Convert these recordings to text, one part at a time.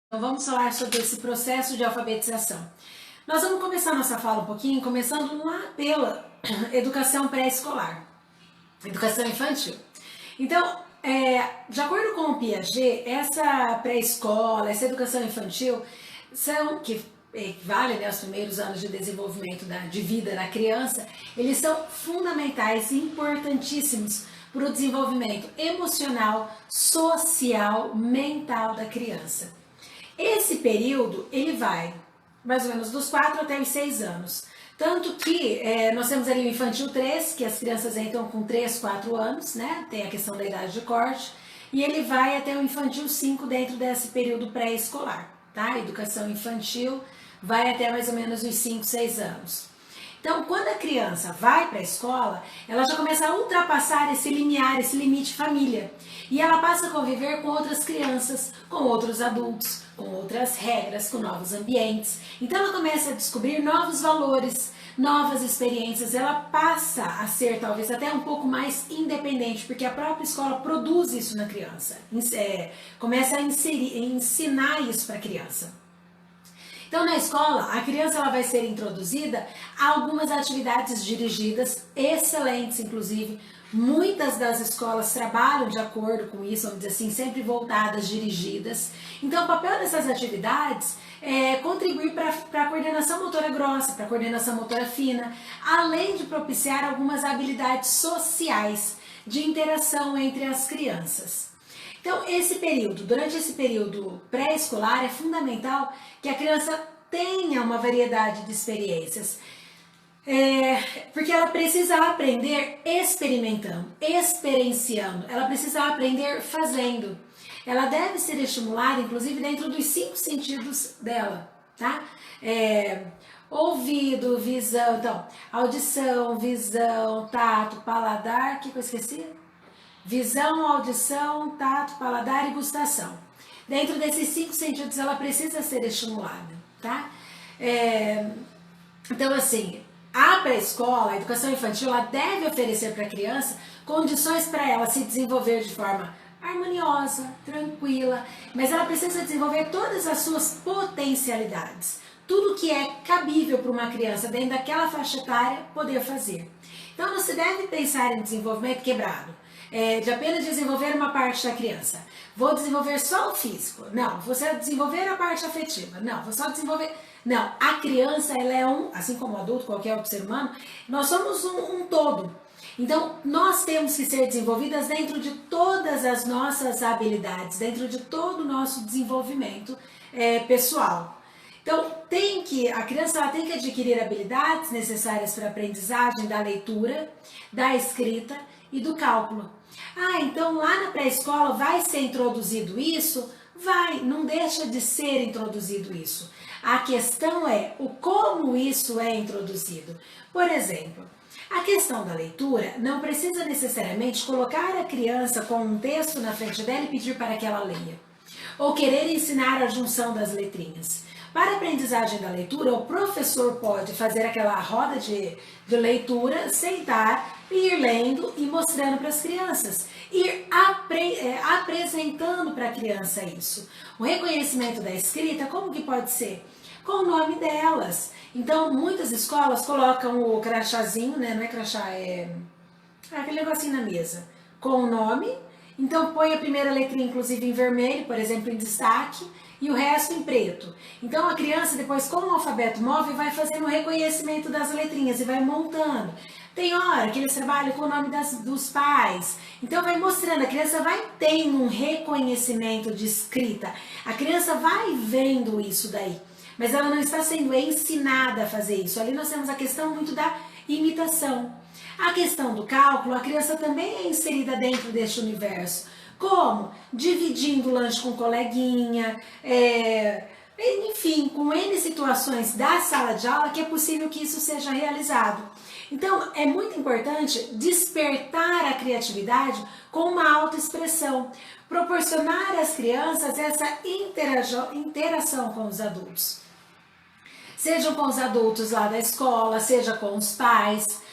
Então vamos falar sobre esse processo de alfabetização. Nós vamos começar nossa fala um pouquinho, começando lá pela educação pré-escolar, educação infantil. Então, de acordo com o Piaget, essa pré-escola, essa educação infantil, que equivale, né, aos primeiros anos de desenvolvimento de vida da criança, eles são fundamentais e importantíssimos para o desenvolvimento emocional, social, mental da criança. Esse período, ele vai mais ou menos dos 4 até os 6 anos. Tanto que nós temos ali o infantil 3, que as crianças entram com 3, 4 anos, né? Tem a questão da idade de corte. E ele vai até o infantil 5 dentro desse período pré-escolar, tá? A educação infantil vai até mais ou menos os 5, 6 anos. Então, quando a criança vai para a escola, ela já começa a ultrapassar esse limiar, esse limite família. E ela passa a conviver com outras crianças, com outros adultos, com outras regras, com novos ambientes. Então, ela começa a descobrir novos valores, novas experiências. Ela passa a ser, talvez, até um pouco mais independente, porque a própria escola produz isso na criança. Começa a ensinar isso para a criança. Então, na escola, a criança ela vai ser introduzida a algumas atividades dirigidas, excelentes, inclusive. Muitas das escolas trabalham de acordo com isso, vamos dizer assim, sempre voltadas, dirigidas. Então, o papel dessas atividades é contribuir para a coordenação motora grossa, para a coordenação motora fina, além de propiciar algumas habilidades sociais de interação entre as crianças. Então, durante esse período pré-escolar, é fundamental que a criança tenha uma variedade de experiências, porque ela precisa aprender experimentando, experienciando, ela precisa aprender fazendo. Ela deve ser estimulada, inclusive, dentro dos 5 sentidos dela, tá? Ouvido, visão, então, audição, visão, tato, paladar, o que eu esqueci? Visão, audição, tato, paladar e gustação. Dentro desses 5 sentidos, ela precisa ser estimulada, tá? Então, assim, a pré-escola, a educação infantil, ela deve oferecer para a criança condições para ela se desenvolver de forma harmoniosa, tranquila, mas ela precisa desenvolver todas as suas potencialidades. Tudo que é cabível para uma criança dentro daquela faixa etária poder fazer. Então, não se deve pensar em desenvolvimento quebrado. De apenas desenvolver uma parte da criança. Vou desenvolver só o físico. Não, vou só desenvolver a parte afetiva. Não, vou só desenvolver... Não, a criança, ela é assim como o adulto, qualquer outro ser humano, nós somos um todo. Então, nós temos que ser desenvolvidas dentro de todas as nossas habilidades, dentro de todo o nosso desenvolvimento pessoal. Então, a criança ela tem que adquirir habilidades necessárias para a aprendizagem da leitura, da escrita e do cálculo. Então lá na pré-escola vai ser introduzido isso? Vai, não deixa de ser introduzido isso. A questão é o como isso é introduzido. Por exemplo, a questão da leitura não precisa necessariamente colocar a criança com um texto na frente dela e pedir para que ela leia. Ou querer ensinar a junção das letrinhas. Para a aprendizagem da leitura, o professor pode fazer aquela roda de leitura, sentar e ir lendo e mostrando para as crianças. Ir apresentando para a criança isso. O reconhecimento da escrita, como que pode ser? Com o nome delas. Então, muitas escolas colocam o crachazinho, né? Não é crachá, é aquele negocinho na mesa, com o nome. Então, põe a primeira letrinha, inclusive, em vermelho, por exemplo, em destaque, e o resto em preto. Então, a criança, depois, com o alfabeto móvel, vai fazendo o reconhecimento das letrinhas e vai montando. Tem hora que eles trabalham com o nome dos pais. Então, vai mostrando, a criança vai tendo um reconhecimento de escrita. A criança vai vendo isso daí, mas ela não está sendo ensinada a fazer isso. Ali nós temos a questão muito da imitação. A questão do cálculo, a criança também é inserida dentro deste universo. Como? Dividindo o lanche com coleguinha, enfim, com N situações da sala de aula que é possível que isso seja realizado. Então, é muito importante despertar a criatividade com uma autoexpressão, proporcionar às crianças essa interação com os adultos. Sejam com os adultos lá da escola, seja com os pais.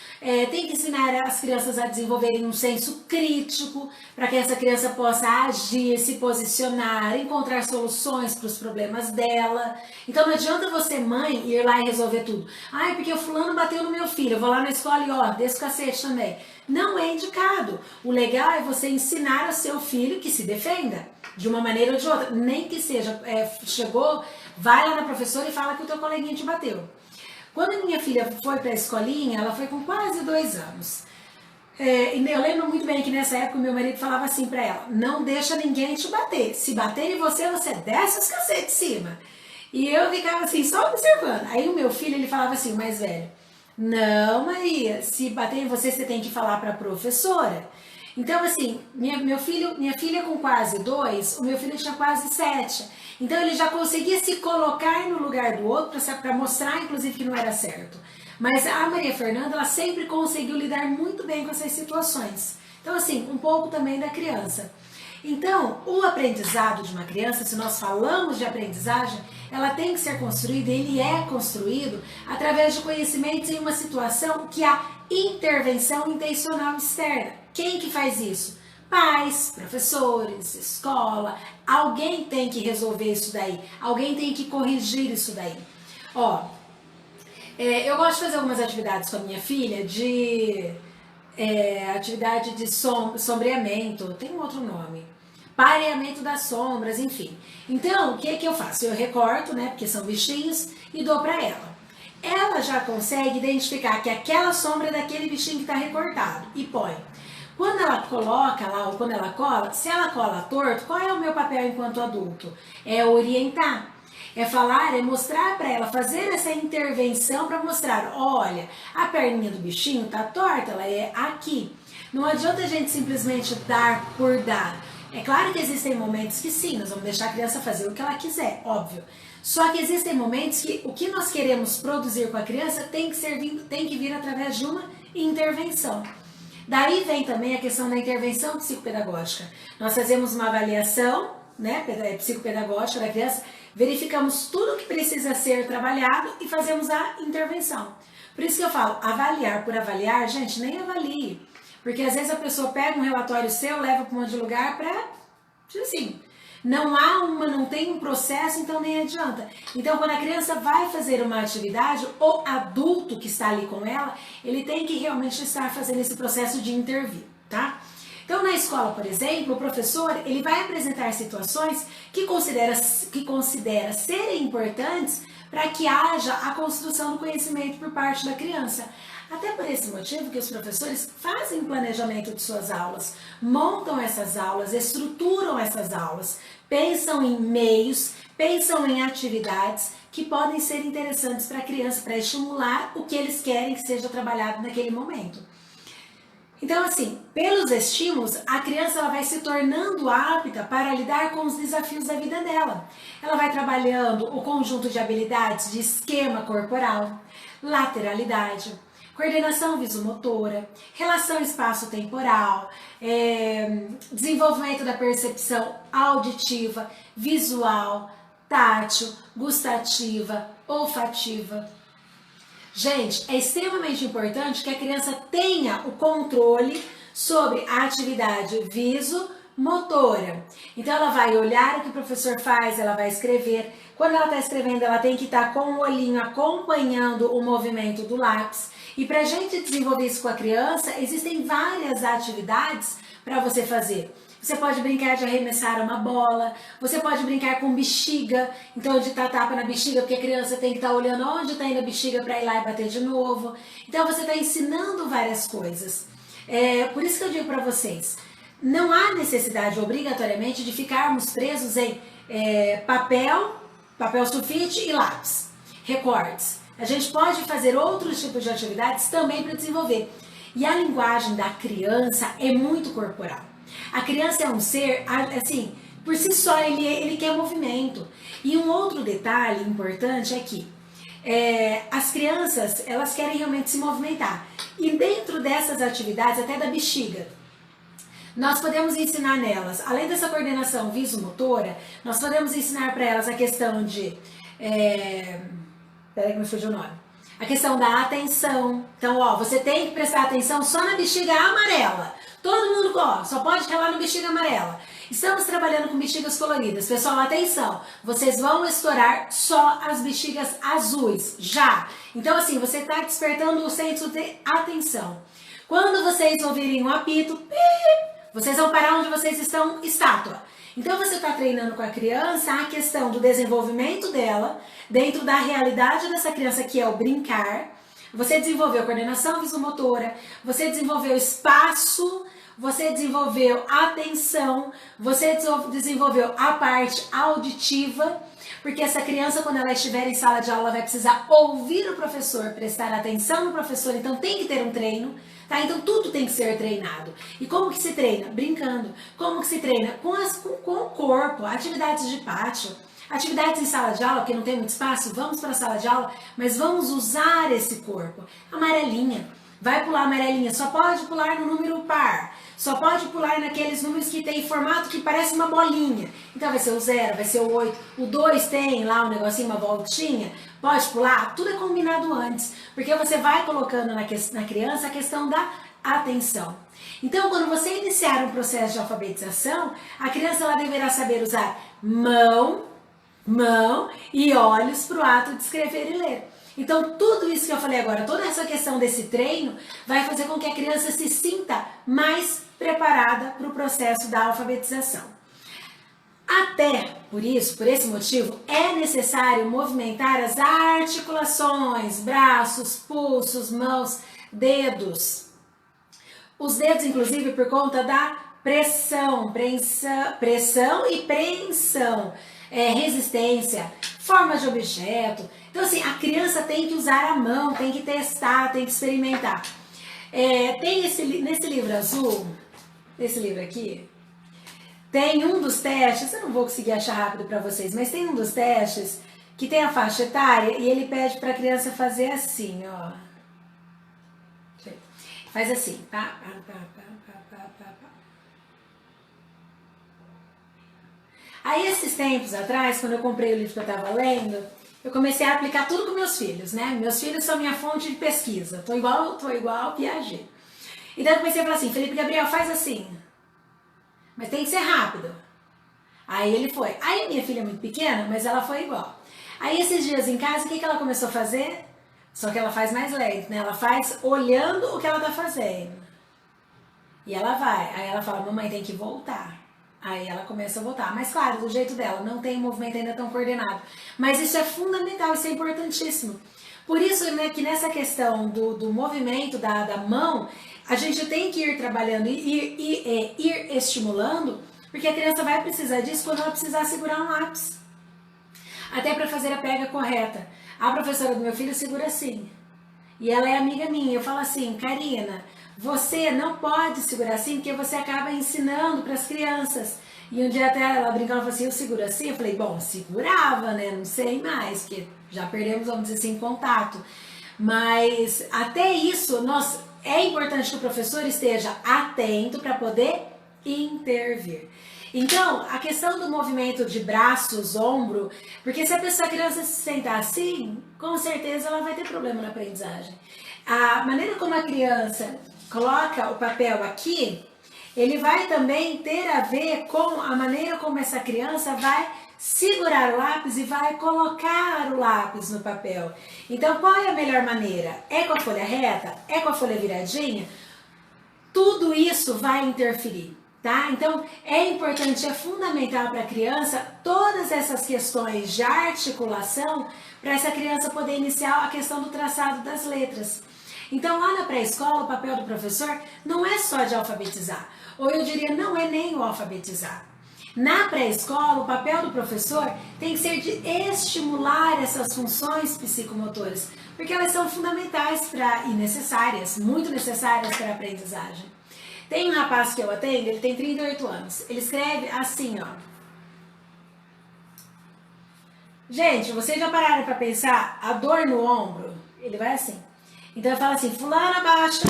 Tem que ensinar as crianças a desenvolverem um senso crítico, para que essa criança possa agir, se posicionar, encontrar soluções para os problemas dela. Então não adianta você, mãe, ir lá e resolver tudo. Ai, porque o fulano bateu no meu filho, eu vou lá na escola e ó, desço o cacete também. Não é indicado. O legal é você ensinar ao seu filho que se defenda, de uma maneira ou de outra. Nem que seja, chegou, vai lá na professora e fala que o teu coleguinha te bateu. Quando minha filha foi para a escolinha, ela foi com quase 2 anos. Eu lembro muito bem que nessa época o meu marido falava assim para ela: não deixa ninguém te bater. Se bater em você, você desce os cacetes de cima. E eu ficava assim, só observando. Aí o meu filho, ele falava assim, o mais velho: não, Maria, se bater em você, você tem que falar para a professora. Então, assim, minha filha com quase 2, o meu filho tinha quase 7. Então, ele já conseguia se colocar no lugar do outro para mostrar, inclusive, que não era certo. Mas a Maria Fernanda, ela sempre conseguiu lidar muito bem com essas situações. Então, assim, um pouco também da criança. Então, o aprendizado de uma criança, se nós falamos de aprendizagem, ela tem que ser construída, ele é construído através de conhecimentos em uma situação que há intervenção intencional externa. Quem que faz isso? Pais, professores, escola, alguém tem que resolver isso daí, alguém tem que corrigir isso daí. Ó, eu gosto de fazer algumas atividades com a minha filha, atividade de sombreamento, tem um outro nome, pareamento das sombras, enfim. Então, o que eu faço? Eu recorto, né, porque são bichinhos, e dou para ela. Ela já consegue identificar que aquela sombra é daquele bichinho que está recortado e põe. Quando ela coloca lá, ou quando ela cola, se ela cola torto, qual é o meu papel enquanto adulto? É orientar, é falar, é mostrar para ela, fazer essa intervenção para mostrar, olha, a perninha do bichinho tá torta, ela é aqui. Não adianta a gente simplesmente dar por dar. É claro que existem momentos que sim, nós vamos deixar a criança fazer o que ela quiser, óbvio. Só que existem momentos que o que nós queremos produzir com a criança tem que vir através de uma intervenção. Daí vem também a questão da intervenção psicopedagógica. Nós fazemos uma avaliação, né, psicopedagógica da criança, verificamos tudo o que precisa ser trabalhado e fazemos a intervenção. Por isso que eu falo, avaliar por avaliar, gente, nem avalie. Porque às vezes a pessoa pega um relatório seu, leva para um monte de lugar para, assim, não tem um processo, então nem adianta. Então, quando a criança vai fazer uma atividade, o adulto que está ali com ela, ele tem que realmente estar fazendo esse processo de intervir, tá? Então, na escola, por exemplo, o professor, ele vai apresentar situações que considera serem importantes para que haja a construção do conhecimento por parte da criança. Até por esse motivo que os professores fazem planejamento de suas aulas, montam essas aulas, estruturam essas aulas, pensam em meios, pensam em atividades que podem ser interessantes para a criança, para estimular o que eles querem que seja trabalhado naquele momento. Então, assim, pelos estímulos, a criança ela vai se tornando apta para lidar com os desafios da vida dela. Ela vai trabalhando o conjunto de habilidades de esquema corporal, lateralidade, coordenação visomotora, relação espaço-temporal, desenvolvimento da percepção auditiva, visual, tátil, gustativa, olfativa. Gente, é extremamente importante que a criança tenha o controle sobre a atividade visomotora. Então, ela vai olhar o que o professor faz, ela vai escrever. Quando ela está escrevendo, ela tem que estar com o olhinho acompanhando o movimento do lápis. E para a gente desenvolver isso com a criança, existem várias atividades para você fazer. Você pode brincar de arremessar uma bola, você pode brincar com bexiga, então de dar tapa na bexiga, porque a criança tem que estar olhando onde está indo a bexiga para ir lá e bater de novo. Então você está ensinando várias coisas. Por isso que eu digo para vocês, não há necessidade obrigatoriamente de ficarmos presos em papel sulfite e lápis, recortes. A gente pode fazer outros tipos de atividades também para desenvolver. E a linguagem da criança é muito corporal. A criança é um ser, assim, por si só ele quer movimento. E um outro detalhe importante é que as crianças, elas querem realmente se movimentar. E dentro dessas atividades, até da bexiga, nós podemos ensinar nelas, além dessa coordenação visomotora, nós podemos ensinar para elas a questão de... peraí que me fugiu o nome. A questão da atenção. Então, ó, você tem que prestar atenção só na bexiga amarela. Todo mundo, ó, só pode relar no bexiga amarela. Estamos trabalhando com bexigas coloridas. Pessoal, atenção. Vocês vão estourar só as bexigas azuis, já. Então, assim, você está despertando o senso de atenção. Quando vocês ouvirem um apito, vocês vão parar onde vocês estão, estátua. Então, você está treinando com a criança a questão do desenvolvimento dela, dentro da realidade dessa criança, que é o brincar. Você desenvolveu coordenação visomotora, você desenvolveu espaço, você desenvolveu atenção, você desenvolveu a parte auditiva, porque essa criança, quando ela estiver em sala de aula, vai precisar ouvir o professor, prestar atenção no professor, então tem que ter um treino. Tá? Então tudo tem que ser treinado. E como que se treina? Brincando. Como que se treina? Com o corpo, atividades de pátio, atividades em sala de aula, porque não tem muito espaço, vamos para a sala de aula, mas vamos usar esse corpo. Amarelinha, vai pular amarelinha, só pode pular no número par, só pode pular naqueles números que tem formato que parece uma bolinha. Então vai ser o 0, vai ser o 8, o 2 tem lá um negocinho, uma voltinha, pode pular, tudo é combinado antes, porque você vai colocando na criança a questão da atenção. Então, quando você iniciar um processo de alfabetização, a criança ela deverá saber usar mão e olhos para o ato de escrever e ler. Então, tudo isso que eu falei agora, toda essa questão desse treino, vai fazer com que a criança se sinta mais preparada para o processo da alfabetização. Até por isso, por esse motivo, é necessário movimentar as articulações, braços, pulsos, mãos, dedos. Os dedos, inclusive, por conta da pressão e preensão, resistência, forma de objeto. Então, assim, a criança tem que usar a mão, tem que testar, tem que experimentar. Tem nesse livro azul, esse livro aqui, tem um dos testes, eu não vou conseguir achar rápido para vocês, mas tem um dos testes que tem a faixa etária e ele pede para a criança fazer assim, ó. Faz assim, pá. Aí, esses tempos atrás, quando eu comprei o livro que eu estava lendo, eu comecei a aplicar tudo com meus filhos, né? Meus filhos são minha fonte de pesquisa. Tô igual Piaget. Então eu comecei a falar assim, Felipe Gabriel, faz assim. Mas tem que ser rápido. Aí ele foi. Aí minha filha é muito pequena, mas ela foi igual. Aí esses dias em casa, o que ela começou a fazer? Só que ela faz mais lento, né? Ela faz olhando o que ela tá fazendo. E ela vai. Aí ela fala, mamãe, tem que voltar. Aí ela começa a voltar. Mas claro, do jeito dela, não tem um movimento ainda tão coordenado. Mas isso é fundamental, isso é importantíssimo. Por isso, né, que nessa questão do movimento da mão, a gente tem que ir trabalhando e ir estimulando, porque a criança vai precisar disso quando ela precisar segurar um lápis. Até para fazer a pega correta. A professora do meu filho segura assim. E ela é amiga minha. Eu falo assim, Karina, você não pode segurar assim, porque você acaba ensinando para as crianças. E um dia até ela brincava, ela falou assim, eu seguro assim? Eu falei, bom, segurava, né? Não sei mais, porque já perdemos, vamos dizer assim, contato. Mas até isso, é importante que o professor esteja atento para poder intervir. Então, a questão do movimento de braços, ombro, porque se a criança se sentar assim, com certeza ela vai ter problema na aprendizagem. A maneira como a criança coloca o papel aqui, ele vai também ter a ver com a maneira como essa criança vai segurar o lápis e vai colocar o lápis no papel. Então, qual é a melhor maneira? É com a folha reta? É com a folha viradinha? Tudo isso vai interferir. Tá? Então, é importante, é fundamental para a criança todas essas questões de articulação para essa criança poder iniciar a questão do traçado das letras. Então, lá na pré-escola, o papel do professor não é só de alfabetizar, ou eu diria, não é nem o alfabetizar. Na pré-escola, o papel do professor tem que ser de estimular essas funções psicomotoras, porque elas são fundamentais e necessárias, muito necessárias para a aprendizagem. Tem um rapaz que eu atendo, ele tem 38 anos. Ele escreve assim, ó. Gente, vocês já pararam para pensar a dor no ombro? Ele vai assim. Então eu falo assim, fulano abaixa.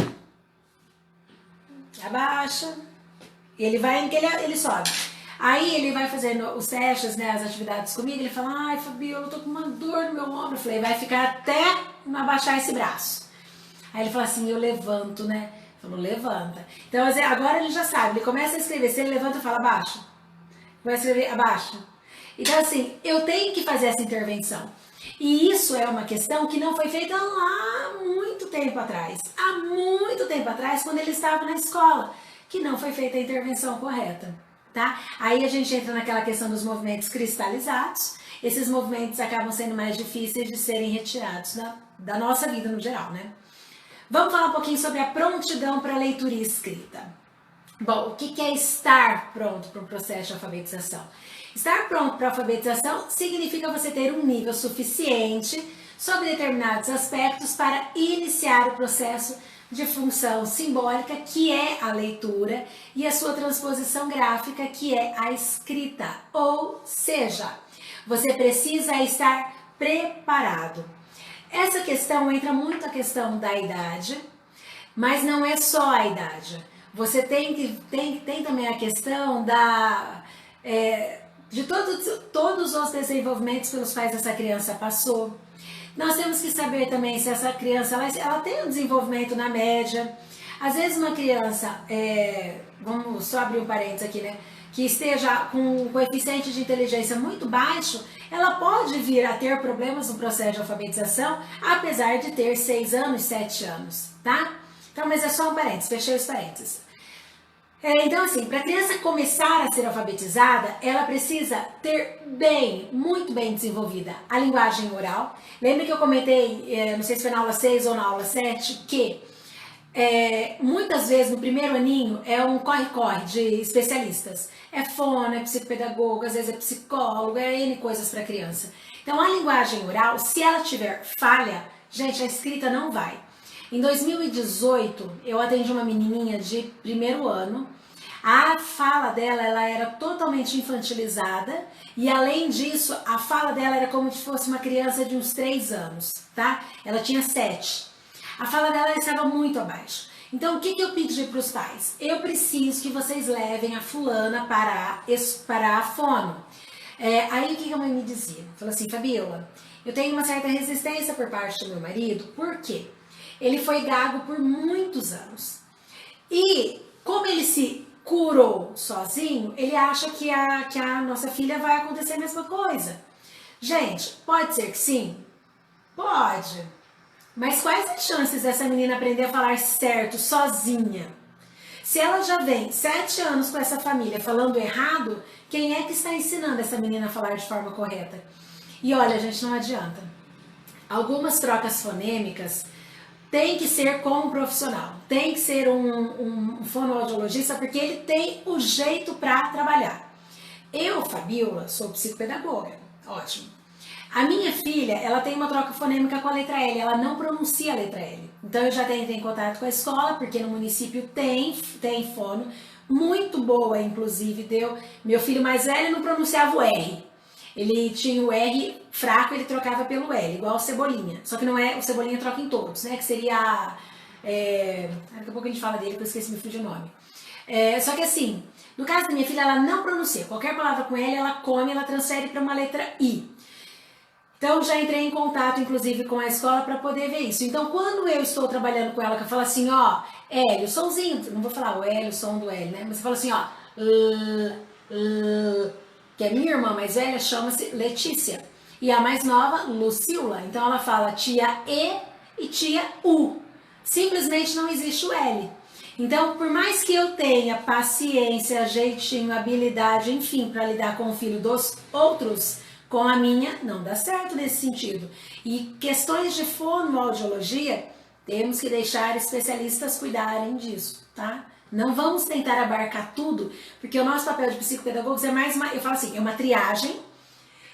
Abaixa. E ele vai, ele sobe. Aí ele vai fazendo os testes, né, as atividades comigo, ele fala, ai, Fabiola, eu tô com uma dor no meu ombro. Eu falei, vai ficar até não abaixar esse braço. Aí ele fala assim, eu levanto, né? Falou, levanta. Então, agora ele já sabe, ele começa a escrever. Se ele levanta, fala, abaixa. Vai escrever, abaixa. Então, assim, eu tenho que fazer essa intervenção. E isso é uma questão que não foi feita lá há muito tempo atrás. Há muito tempo atrás, quando ele estava na escola, que não foi feita a intervenção correta, tá? Aí a gente entra naquela questão dos movimentos cristalizados. Esses movimentos acabam sendo mais difíceis de serem retirados da nossa vida no geral, né? Vamos falar um pouquinho sobre a prontidão para leitura e escrita. Bom, o que é estar pronto para um processo de alfabetização? Estar pronto para a alfabetização significa você ter um nível suficiente sobre determinados aspectos para iniciar o processo de função simbólica, que é a leitura, e a sua transposição gráfica, que é a escrita. Ou seja, você precisa estar preparado. Essa questão entra muito a questão da idade, mas não é só a idade. Você tem também a questão de todos os desenvolvimentos pelos quais essa criança passou. Nós temos que saber também se essa criança ela tem um desenvolvimento na média. Às vezes uma criança, vamos só abrir um parênteses aqui, né? Que esteja com um coeficiente de inteligência muito baixo, ela pode vir a ter problemas no processo de alfabetização, apesar de ter 6 anos, 7 anos, tá? Então, mas é só um parênteses, fechei os parênteses. Então, assim, para a criança começar a ser alfabetizada, ela precisa ter muito bem desenvolvida a linguagem oral. Lembra que eu comentei, não sei se foi na aula 6 ou na aula 7, que muitas vezes no primeiro aninho é um corre-corre de especialistas. É fono, é psicopedagogo, às vezes é psicólogo, é N coisas para a criança. Então a linguagem oral, se ela tiver falha, gente, a escrita não vai. Em 2018, eu atendi uma menininha de primeiro ano. A fala dela, ela era totalmente infantilizada e além disso, a fala dela era como se fosse uma criança de uns 3 anos, tá? Ela tinha 7. A fala dela estava muito abaixo. Então, o que eu pedi para os pais? Eu preciso que vocês levem a fulana para a fono. Aí, o que a mãe me dizia? Falou assim, Fabiola, eu tenho uma certa resistência por parte do meu marido. Por quê? Ele foi gago por muitos anos. E, como ele se curou sozinho, ele acha que a nossa filha vai acontecer a mesma coisa. Gente, pode ser que sim? Pode. Mas quais as chances dessa menina aprender a falar certo sozinha? Se ela já vem 7 anos com essa família falando errado, quem é que está ensinando essa menina a falar de forma correta? E olha, gente, não adianta. Algumas trocas fonêmicas tem que ser com um profissional, tem que ser um fonoaudiologista, porque ele tem o jeito para trabalhar. Eu, Fabiola, sou psicopedagoga, ótimo. A minha filha, ela tem uma troca fonêmica com a letra L, ela não pronuncia a letra L. Então eu já entrei em contato com a escola, porque no município tem fono, muito boa inclusive, meu filho mais velho não pronunciava o R. Ele tinha o R fraco, ele trocava pelo L, igual o Cebolinha. Só que não é, o Cebolinha troca em todos, né? Que seria, daqui a pouco a gente fala dele, porque eu esqueci, me fugiu o nome. Só que assim, no caso da minha filha, ela não pronuncia. Qualquer palavra com L, ela come, ela transfere para uma letra I. Então, já entrei em contato, inclusive, com a escola para poder ver isso. Então, quando eu estou trabalhando com ela, que eu falo assim, ó, L, o somzinho, não vou falar o L, o som do L, né? Mas eu falo assim, ó, que a minha irmã mais velha chama-se Letícia. E a mais nova, Lucila. Então, ela fala tia E e tia U. Simplesmente não existe o L. Então, por mais que eu tenha paciência, jeitinho, habilidade, enfim, para lidar com o filho dos outros, com a minha, não dá certo nesse sentido. E questões de fonoaudiologia, temos que deixar especialistas cuidarem disso, tá? Não vamos tentar abarcar tudo, porque o nosso papel de psicopedagogos é mais uma, eu falo assim, é uma triagem,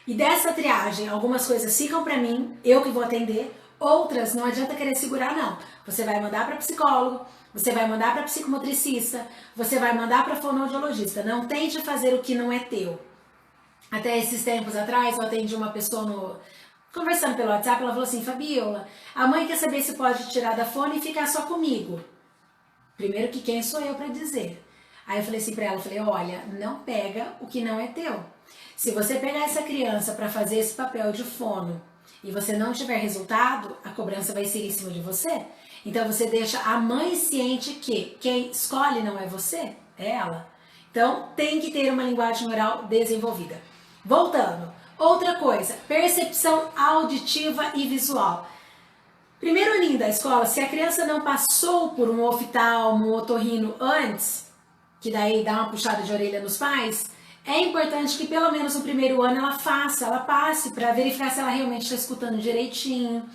e dessa triagem, algumas coisas ficam para mim, eu que vou atender, outras não adianta querer segurar, não. Você vai mandar para psicólogo, você vai mandar para psicomotricista, você vai mandar para fonoaudiologista. Não tente fazer o que não é teu. Até esses tempos atrás, eu atendi uma pessoa conversando pelo WhatsApp, ela falou assim, Fabiola, a mãe quer saber se pode tirar da fone e ficar só comigo. Primeiro que quem sou eu para dizer. Aí eu falei assim pra ela, eu falei, olha, não pega o que não é teu. Se você pegar essa criança para fazer esse papel de fono e você não tiver resultado, a cobrança vai ser em cima de você. Então você deixa a mãe ciente que quem escolhe não é você, é ela. Então tem que ter uma linguagem oral desenvolvida. Voltando, outra coisa, percepção auditiva e visual. Primeiro aninho da escola, se a criança não passou por um oftalmo, um otorrino antes, que daí dá uma puxada de orelha nos pais, é importante que pelo menos no primeiro ano ela passe para verificar se ela realmente está escutando direitinho.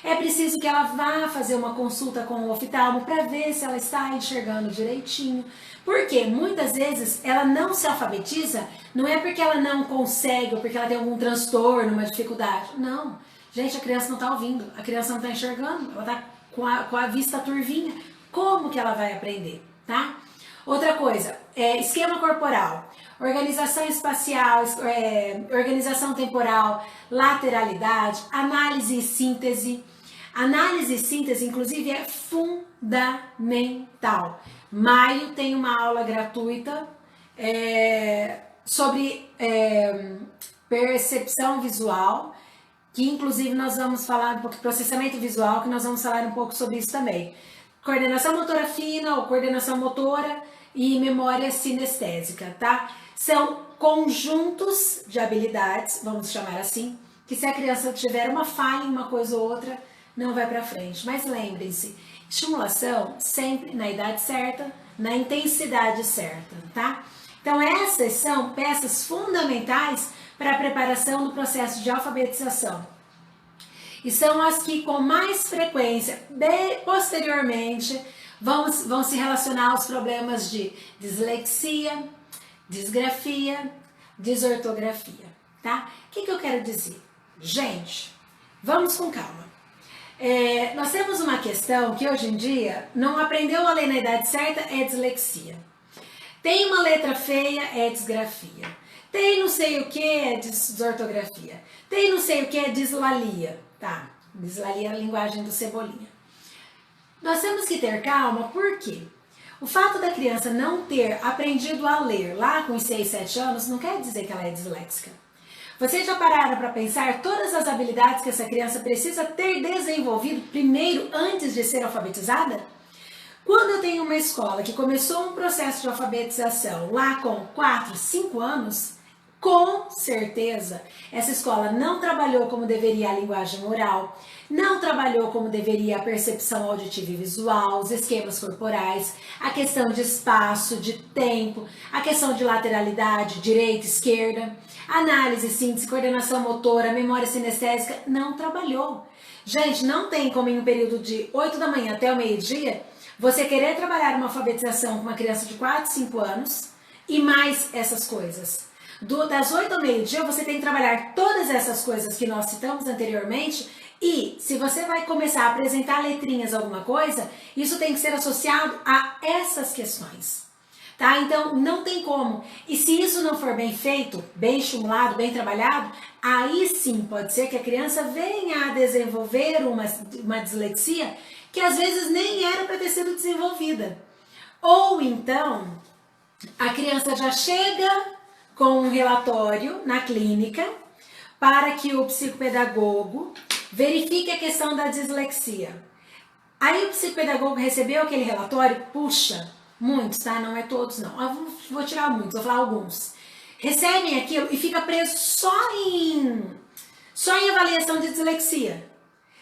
É preciso que ela vá fazer uma consulta com o oftalmo para ver se ela está enxergando direitinho. Porque muitas vezes ela não se alfabetiza, não é porque ela não consegue ou porque ela tem algum transtorno, uma dificuldade. Não. Gente, a criança não está ouvindo, a criança não está enxergando, ela está com a vista turvinha. Como que ela vai aprender, tá? Outra coisa, esquema corporal, organização espacial, organização temporal, lateralidade, análise e síntese. Análise e síntese, inclusive, é fundamental. Maio tem uma aula gratuita sobre percepção visual, que inclusive nós vamos falar um pouco de processamento visual, que nós vamos falar um pouco sobre isso também. Coordenação motora fina ou coordenação motora e memória sinestésica, tá? São conjuntos de habilidades, vamos chamar assim, que se a criança tiver uma falha em uma coisa ou outra, não vai para frente. Mas lembrem-se, estimulação sempre na idade certa, na intensidade certa, tá? Então essas são peças fundamentais para a preparação do processo de alfabetização. E são as que com mais frequência, posteriormente, vão se relacionar aos problemas de dislexia, disgrafia, desortografia, tá? O que eu quero dizer? Gente, vamos com calma. Nós temos uma questão que hoje em dia não aprendeu a ler na idade certa, é dislexia. Tem uma letra feia, é disgrafia. Tem não sei o que, é desortografia. Tem não sei o que, é dislalia. Tá, dislalia é a linguagem do Cebolinha. Nós temos que ter calma, porque o fato da criança não ter aprendido a ler lá com os 6, 7 anos não quer dizer que ela é disléxica. Vocês já pararam para pensar todas as habilidades que essa criança precisa ter desenvolvido primeiro antes de ser alfabetizada? Quando eu tenho uma escola que começou um processo de alfabetização lá com 4, 5 anos, com certeza essa escola não trabalhou como deveria a linguagem oral, não trabalhou como deveria a percepção auditiva e visual, os esquemas corporais, a questão de espaço, de tempo, a questão de lateralidade, direita, esquerda, análise, síntese, coordenação motora, memória sinestésica, não trabalhou. Gente, não tem como em um período de 8 da manhã até o meio-dia, você querer trabalhar uma alfabetização com uma criança de 4, 5 anos e mais essas coisas. Das 8 ao meio-dia, você tem que trabalhar todas essas coisas que nós citamos anteriormente e se você vai começar a apresentar letrinhas alguma coisa, isso tem que ser associado a essas questões. Tá? Então, não tem como. E se isso não for bem feito, bem estimulado, bem trabalhado, aí sim pode ser que a criança venha a desenvolver uma dislexia que às vezes nem era para ter sido desenvolvida. Ou então, a criança já chega com um relatório na clínica para que o psicopedagogo verifique a questão da dislexia. Aí o psicopedagogo recebeu aquele relatório, puxa, muitos, tá? Não é todos não, eu vou tirar muitos, vou falar alguns. Recebem aquilo e fica preso só em avaliação de dislexia.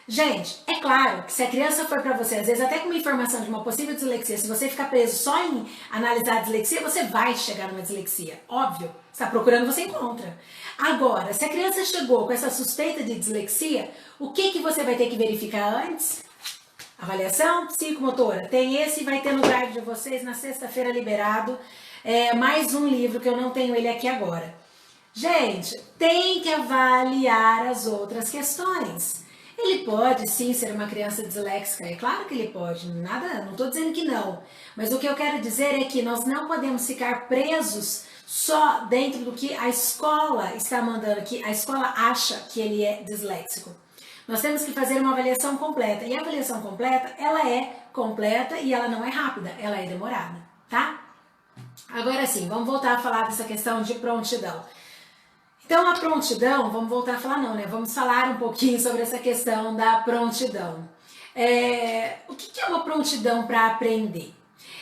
Gente, é claro que se a criança for para você, às vezes até com uma informação de uma possível dislexia, se você ficar preso só em analisar a dislexia, você vai chegar numa dislexia. Óbvio, você está procurando, você encontra. Agora, se a criança chegou com essa suspeita de dislexia, o que você vai ter que verificar antes? Avaliação psicomotora. Tem esse, vai ter no drive de vocês na sexta-feira liberado. Mais um livro que eu não tenho ele aqui agora. Gente, tem que avaliar as outras questões. Ele pode sim ser uma criança disléxica, é claro que ele pode, não estou dizendo que não, mas o que eu quero dizer é que nós não podemos ficar presos só dentro do que a escola está mandando, que a escola acha que ele é disléxico. Nós temos que fazer uma avaliação completa, e a avaliação completa, ela é completa e ela não é rápida, ela é demorada, tá? Agora sim, vamos voltar a falar dessa questão de prontidão. Então, a prontidão, vamos voltar a falar não, né? Vamos falar um pouquinho sobre essa questão da prontidão. O que é uma prontidão para aprender?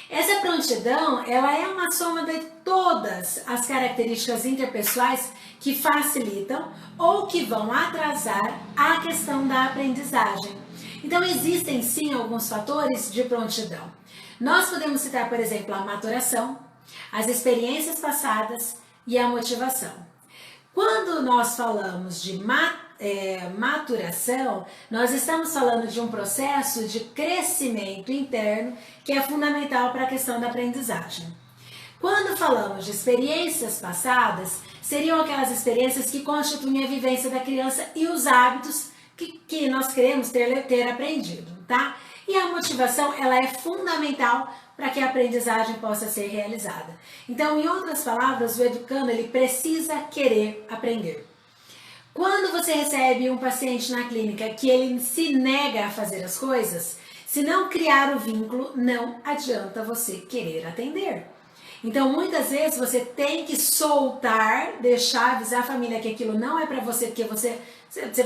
Essa prontidão, ela é uma soma de todas as características interpessoais que facilitam ou que vão atrasar a questão da aprendizagem. Então, existem sim alguns fatores de prontidão. Nós podemos citar, por exemplo, a maturação, as experiências passadas e a motivação. Quando nós falamos de maturação, nós estamos falando de um processo de crescimento interno que é fundamental para a questão da aprendizagem. Quando falamos de experiências passadas, seriam aquelas experiências que constituem a vivência da criança e os hábitos que nós queremos ter aprendido, tá? E a motivação, ela é fundamental para que a aprendizagem possa ser realizada. Então, em outras palavras, o educando, ele precisa querer aprender. Quando você recebe um paciente na clínica que ele se nega a fazer as coisas, se não criar o vínculo, não adianta você querer atender. Então, muitas vezes você tem que soltar, deixar, avisar a família que aquilo não é para você, porque você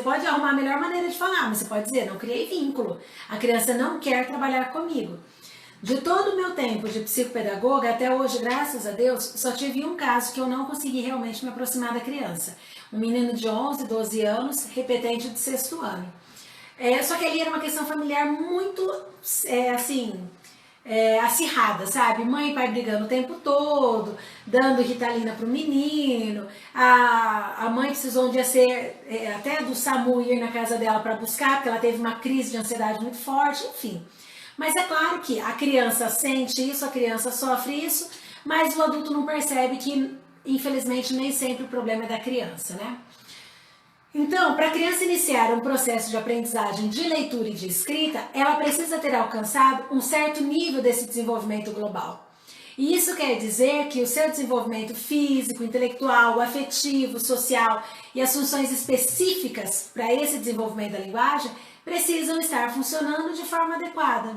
pode arrumar a melhor maneira de falar, mas você pode dizer, não criei vínculo, a criança não quer trabalhar comigo. De todo o meu tempo de psicopedagoga, até hoje, graças a Deus, só tive um caso que eu não consegui realmente me aproximar da criança. Um menino de 11, 12 anos, repetente de 6º ano. Só que ali era uma questão familiar muito, acirrada, sabe? Mãe e pai brigando o tempo todo, dando Ritalina pro menino. A mãe precisou um dia ser até do SAMU ir na casa dela para buscar, porque ela teve uma crise de ansiedade muito forte, enfim. Mas é claro que a criança sente isso, a criança sofre isso, mas o adulto não percebe que, infelizmente, nem sempre o problema é da criança, né? Então, para a criança iniciar um processo de aprendizagem de leitura e de escrita, ela precisa ter alcançado um certo nível desse desenvolvimento global. E isso quer dizer que o seu desenvolvimento físico, intelectual, afetivo, social e as funções específicas para esse desenvolvimento da linguagem precisam estar funcionando de forma adequada.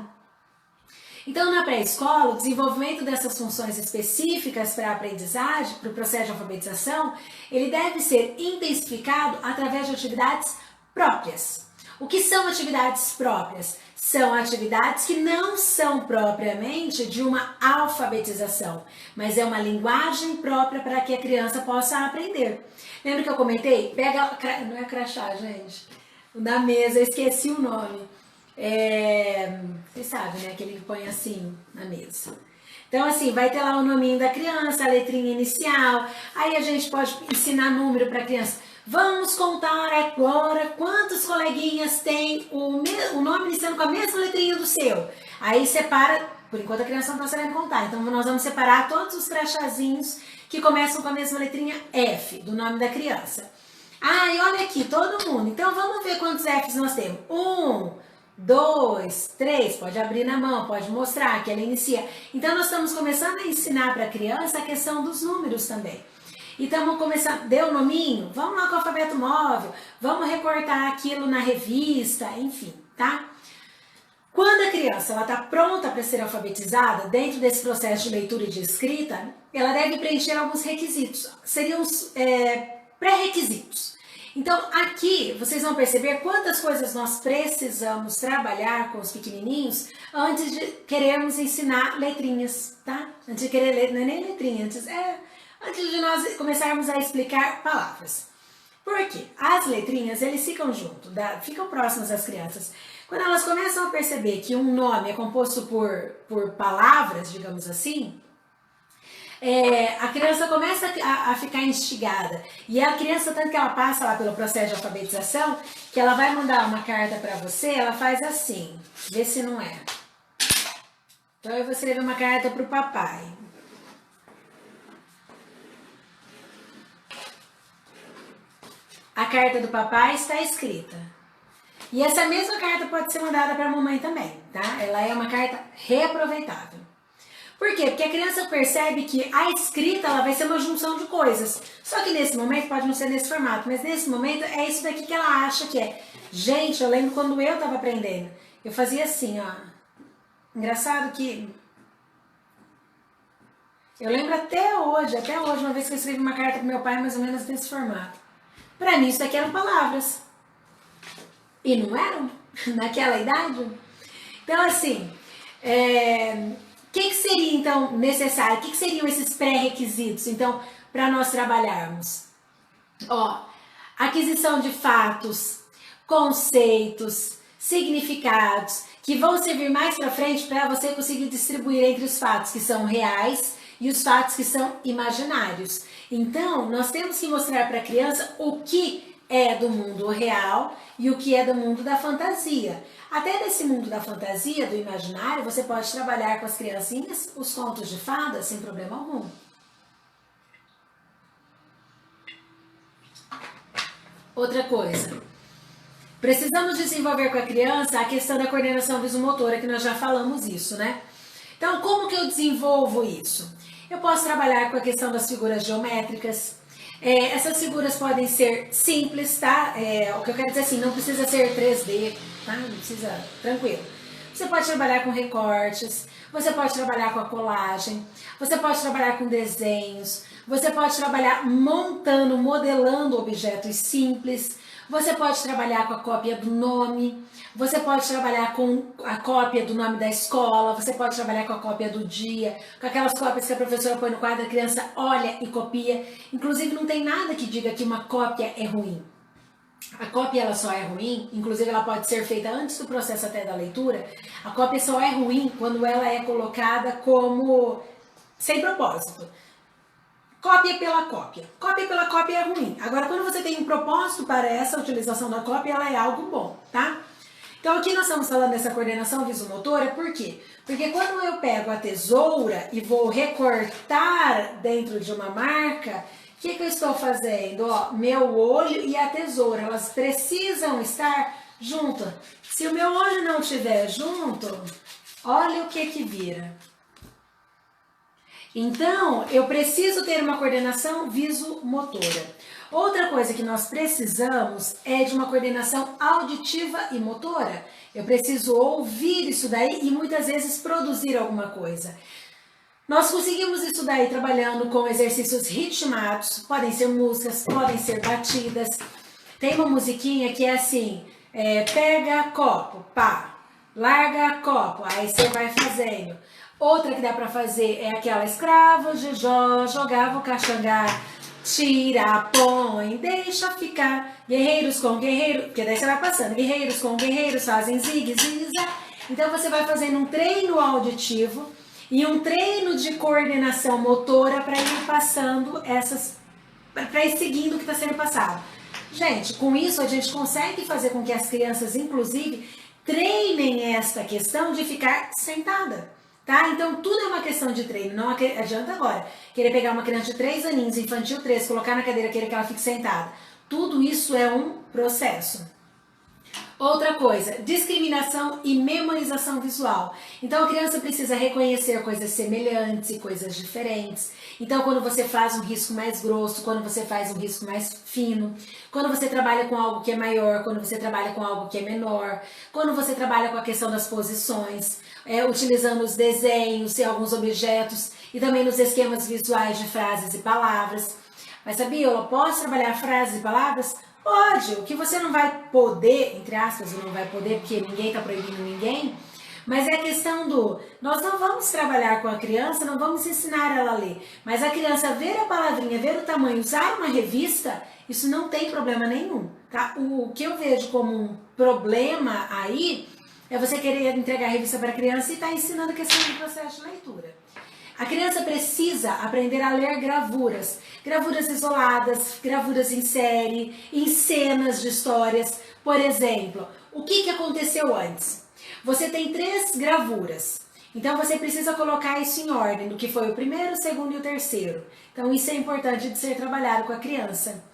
Então, na pré-escola, o desenvolvimento dessas funções específicas para a aprendizagem, para o processo de alfabetização, ele deve ser intensificado através de atividades próprias. O que são atividades próprias? São atividades que não são propriamente de uma alfabetização, mas é uma linguagem própria para que a criança possa aprender. Lembra que eu comentei? Não é crachá, gente. Da mesa, eu esqueci o nome. Vocês sabem, né? Aquele que põe assim na mesa. Então, assim, vai ter lá o nominho da criança, a letrinha inicial. Aí a gente pode ensinar número para a criança. Vamos contar agora quantos coleguinhas tem o nome iniciando com a mesma letrinha do seu. Aí separa, por enquanto a criança não está sabendo contar. Então, nós vamos separar todos os crachazinhos que começam com a mesma letrinha F, do nome da criança. E olha aqui, todo mundo. Então, vamos ver quantos Fs nós temos. 1, 2, 3, pode abrir na mão, pode mostrar que ela inicia. Então, nós estamos começando a ensinar para a criança a questão dos números também. Então, vamos começar, deu o nominho? Vamos lá com o alfabeto móvel, vamos recortar aquilo na revista, enfim, tá? Quando a criança está pronta para ser alfabetizada, dentro desse processo de leitura e de escrita, ela deve preencher alguns requisitos, seriam os pré-requisitos. Então, aqui vocês vão perceber quantas coisas nós precisamos trabalhar com os pequenininhos antes de querermos ensinar letrinhas, tá? Antes de querer ler, não é nem letrinha, antes de nós começarmos a explicar palavras. Por quê? As letrinhas, eles ficam juntos, ficam próximas das crianças. Quando elas começam a perceber que um nome é composto por palavras, digamos assim, a criança começa a ficar instigada. E a criança, tanto que ela passa lá pelo processo de alfabetização, que ela vai mandar uma carta para você, ela faz assim, vê se não é. Então eu vou escrever uma carta para o papai. A carta do papai está escrita. E essa mesma carta pode ser mandada para a mamãe também, tá? Ela é uma carta reaproveitável. Por quê? Porque a criança percebe que a escrita ela vai ser uma junção de coisas. Só que nesse momento, pode não ser nesse formato, mas nesse momento é isso daqui que ela acha que é. Gente, eu lembro quando eu estava aprendendo, eu fazia assim, ó. Engraçado que Eu lembro até hoje, uma vez que eu escrevi uma carta pro meu pai, mais ou menos nesse formato. Para mim, isso daqui eram palavras. E não eram, naquela idade. Então, assim, o que seria, então, necessário? O que seriam esses pré-requisitos, então, para nós trabalharmos? Ó, aquisição de fatos, conceitos, significados, que vão servir mais para frente para você conseguir distribuir entre os fatos que são reais e os fatos que são imaginários. Então, nós temos que mostrar para a criança o que é do mundo real e o que é do mundo da fantasia. Até nesse mundo da fantasia, do imaginário, você pode trabalhar com as criancinhas os contos de fadas sem problema algum. Outra coisa, precisamos desenvolver com a criança a questão da coordenação visomotora, que nós já falamos isso, né? Então, como que eu desenvolvo isso? Eu posso trabalhar com a questão das figuras geométricas. Essas figuras podem ser simples, tá? O que eu quero dizer assim, não precisa ser 3D, tá? Não precisa, tranquilo. Você pode trabalhar com recortes, você pode trabalhar com a colagem, você pode trabalhar com desenhos, você pode trabalhar montando, modelando objetos simples, você pode trabalhar com a cópia do nome, você pode trabalhar com a cópia do nome da escola, você pode trabalhar com a cópia do dia, com aquelas cópias que a professora põe no quadro, a criança olha e copia. Inclusive não tem nada que diga que uma cópia é ruim. A cópia ela só é ruim, inclusive ela pode ser feita antes do processo até da leitura. A cópia só é ruim quando ela é colocada como sem propósito. Cópia pela cópia. Cópia pela cópia é ruim. Agora, quando você tem um propósito para essa utilização da cópia, ela é algo bom, tá? Então, aqui nós estamos falando dessa coordenação visomotora, por quê? Porque quando eu pego a tesoura e vou recortar dentro de uma marca, o que eu estou fazendo? Ó, meu olho e a tesoura, elas precisam estar juntas. Se o meu olho não estiver junto, olha o que vira. Então, eu preciso ter uma coordenação visomotora. Outra coisa que nós precisamos é de uma coordenação auditiva e motora. Eu preciso ouvir isso daí e muitas vezes produzir alguma coisa. Nós conseguimos isso daí trabalhando com exercícios ritmados, podem ser músicas, podem ser batidas. Tem uma musiquinha que é assim, pega copo, pá, larga copo, aí você vai fazendo. Outra que dá pra fazer é aquela escravo de Jó, jogava o caxangá, tira, põe, deixa ficar. Guerreiros com guerreiros, porque daí você vai passando. Guerreiros com guerreiros fazem zigue, ziza. Então você vai fazendo um treino auditivo e um treino de coordenação motora para ir passando essas, para ir seguindo o que está sendo passado. Gente, com isso a gente consegue fazer com que as crianças, inclusive, treinem esta questão de ficar sentada. Tá? Então, tudo é uma questão de treino. Não adianta agora querer pegar uma criança de 3 aninhos, infantil 3, colocar na cadeira, querer que ela fique sentada. Tudo isso é um processo. Outra coisa, discriminação e memorização visual. Então, a criança precisa reconhecer coisas semelhantes e coisas diferentes. Então, quando você faz um risco mais grosso, quando você faz um risco mais fino, quando você trabalha com algo que é maior, quando você trabalha com algo que é menor, quando você trabalha com a questão das posições, utilizando os desenhos e alguns objetos e também nos esquemas visuais de frases e palavras. Mas sabia, eu posso trabalhar frases e palavras? Pode. O que você não vai poder, entre aspas, não vai poder porque ninguém está proibindo ninguém, mas é a questão do, nós não vamos trabalhar com a criança, não vamos ensinar ela a ler, mas a criança ver a palavrinha, ver o tamanho, usar uma revista, isso não tem problema nenhum, tá? O que eu vejo como um problema aí é você querer entregar a revista para a criança e estar ensinando a questão do processo de leitura. A criança precisa aprender a ler gravuras, gravuras isoladas, gravuras em série, em cenas de histórias. Por exemplo, o que aconteceu antes? Você tem 3 gravuras, então você precisa colocar isso em ordem, do que foi o primeiro, o segundo e o terceiro. Então isso é importante de ser trabalhado com a criança.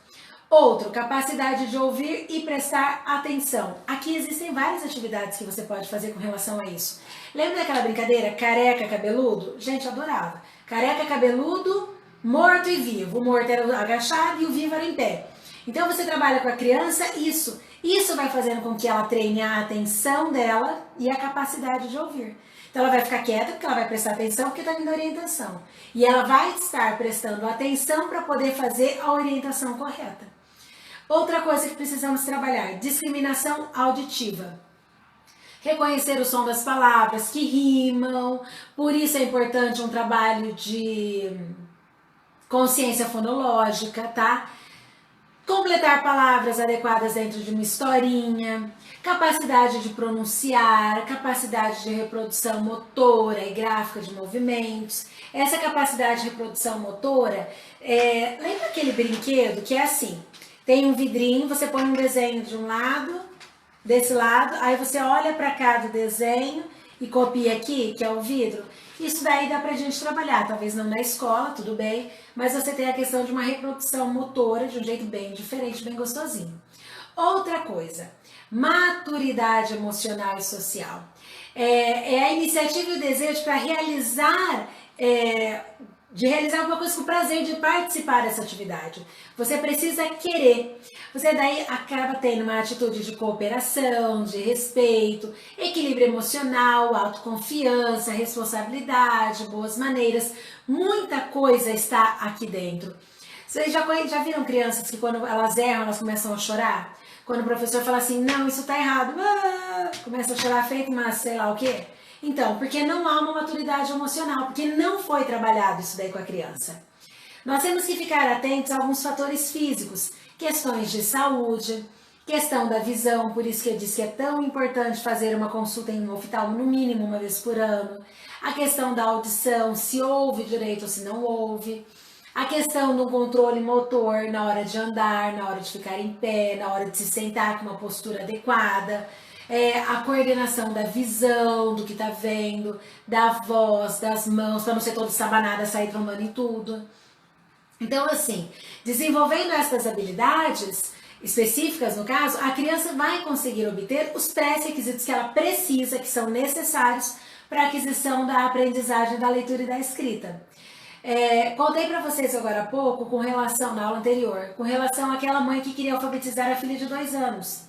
Outro, capacidade de ouvir e prestar atenção. Aqui existem várias atividades que você pode fazer com relação a isso. Lembra daquela brincadeira careca, cabeludo? Gente, eu adorava. Careca, cabeludo, morto e vivo. O morto era agachado e o vivo era em pé. Então você trabalha com a criança isso. Isso vai fazendo com que ela treine a atenção dela e a capacidade de ouvir. Então ela vai ficar quieta porque ela vai prestar atenção porque está vindo a orientação. E ela vai estar prestando atenção para poder fazer a orientação correta. Outra coisa que precisamos trabalhar, discriminação auditiva. Reconhecer o som das palavras que rimam, por isso é importante um trabalho de consciência fonológica, tá? Completar palavras adequadas dentro de uma historinha, capacidade de pronunciar, capacidade de reprodução motora e gráfica de movimentos. Essa capacidade de reprodução motora, lembra aquele brinquedo que é assim, tem um vidrinho, você põe um desenho de um lado, desse lado, aí você olha para cá do desenho e copia aqui, que é o vidro. Isso daí dá pra gente trabalhar, talvez não na escola, tudo bem, mas você tem a questão de uma reprodução motora de um jeito bem diferente, bem gostosinho. Outra coisa, maturidade emocional e social. É a iniciativa e o desejo para realizar alguma coisa com prazer de participar dessa atividade. Você precisa querer. Você daí acaba tendo uma atitude de cooperação, de respeito, equilíbrio emocional, autoconfiança, responsabilidade, boas maneiras. Muita coisa está aqui dentro. Vocês já viram crianças que quando elas erram, elas começam a chorar? Quando o professor fala assim, não, isso tá errado, começa a chorar feito uma sei lá o quê? Então, porque não há uma maturidade emocional, porque não foi trabalhado isso daí com a criança. Nós temos que ficar atentos a alguns fatores físicos, questões de saúde, questão da visão, por isso que eu disse que é tão importante fazer uma consulta em um oftalmo no mínimo uma vez por ano, a questão da audição, se ouve direito ou se não ouve, a questão do controle motor na hora de andar, na hora de ficar em pé, na hora de se sentar com uma postura adequada, a coordenação da visão, do que tá vendo, da voz, das mãos, para não ser toda sabanada, sair trombando em tudo. Então, assim, desenvolvendo essas habilidades específicas, no caso, a criança vai conseguir obter os pré-requisitos que ela precisa, que são necessários para a aquisição da aprendizagem da leitura e da escrita. Contei para vocês agora há pouco, com relação, na aula anterior, com relação àquela mãe que queria alfabetizar a filha de 2 anos.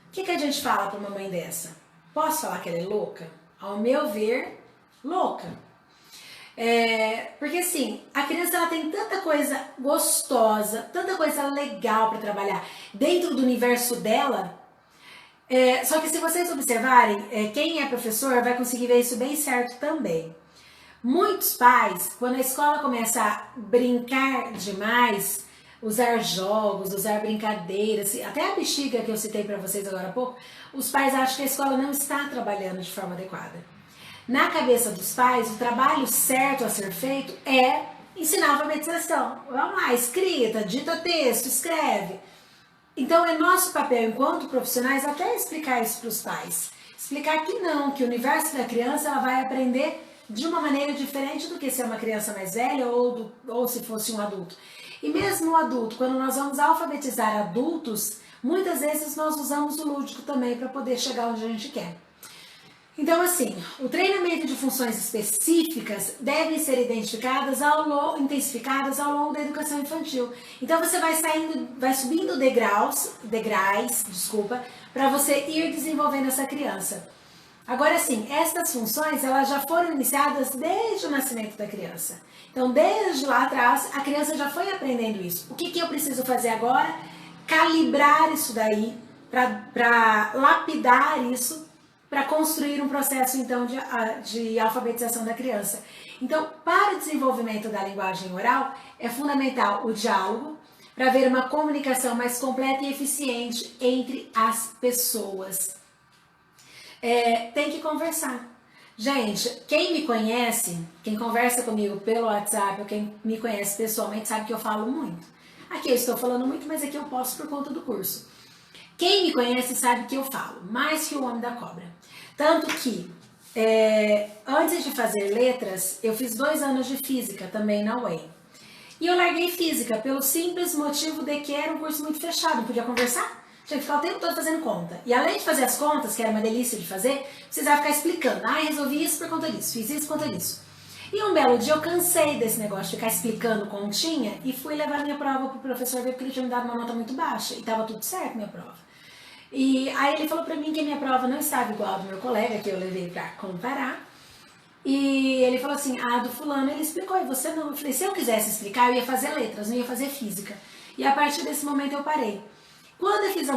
O que a gente fala para uma mãe dessa? Posso falar que ela é louca? Ao meu ver, louca. Porque assim, a criança ela tem tanta coisa gostosa, tanta coisa legal para trabalhar dentro do universo dela. Só que se vocês observarem, quem é professor vai conseguir ver isso bem certo também. Muitos pais, quando a escola começa a brincar demais, usar jogos, usar brincadeiras, até a bexiga que eu citei para vocês agora há pouco, os pais acham que a escola não está trabalhando de forma adequada. Na cabeça dos pais, o trabalho certo a ser feito é ensinar a alfabetização. Vamos lá, escrita, dita texto, escreve. Então é nosso papel enquanto profissionais até explicar isso para os pais. Explicar que não, que o universo da criança ela vai aprender de uma maneira diferente do que ser uma criança mais velha ou se fosse um adulto. E mesmo o adulto, quando nós vamos alfabetizar adultos, muitas vezes nós usamos o lúdico também para poder chegar onde a gente quer. Então, assim, o treinamento de funções específicas devem ser intensificadas ao longo da educação infantil. Então, você vai subindo degraus, para você ir desenvolvendo essa criança. Agora, sim, essas funções elas já foram iniciadas desde o nascimento da criança. Então, desde lá atrás, a criança já foi aprendendo isso. O que eu preciso fazer agora? Calibrar isso daí, para lapidar isso, para construir um processo, então, de alfabetização da criança. Então, para o desenvolvimento da linguagem oral, é fundamental o diálogo, para haver uma comunicação mais completa e eficiente entre as pessoas. Tem que conversar. Gente, quem me conhece, quem conversa comigo pelo WhatsApp, ou quem me conhece pessoalmente, sabe que eu falo muito. Aqui eu estou falando muito, mas aqui eu posso por conta do curso. Quem me conhece sabe que eu falo, mais que o homem da cobra. Tanto que, antes de fazer letras, eu fiz 2 anos de física também na UEM. E eu larguei física pelo simples motivo de que era um curso muito fechado, não podia conversar. Tinha que ficar o tempo todo fazendo conta. E além de fazer as contas, que era uma delícia de fazer, precisava ficar explicando. Resolvi isso por conta disso, fiz isso por conta disso. E um belo dia eu cansei desse negócio de ficar explicando continha e fui levar minha prova pro professor ver porque ele tinha me dado uma nota muito baixa. E tava tudo certo minha prova. E aí ele falou pra mim que a minha prova não estava igual a do meu colega, que eu levei pra comparar. E ele falou assim, do fulano ele explicou, e você não. Eu falei, se eu quisesse explicar, eu ia fazer letras, não ia fazer física. E a partir desse momento eu parei. Quando eu fiz a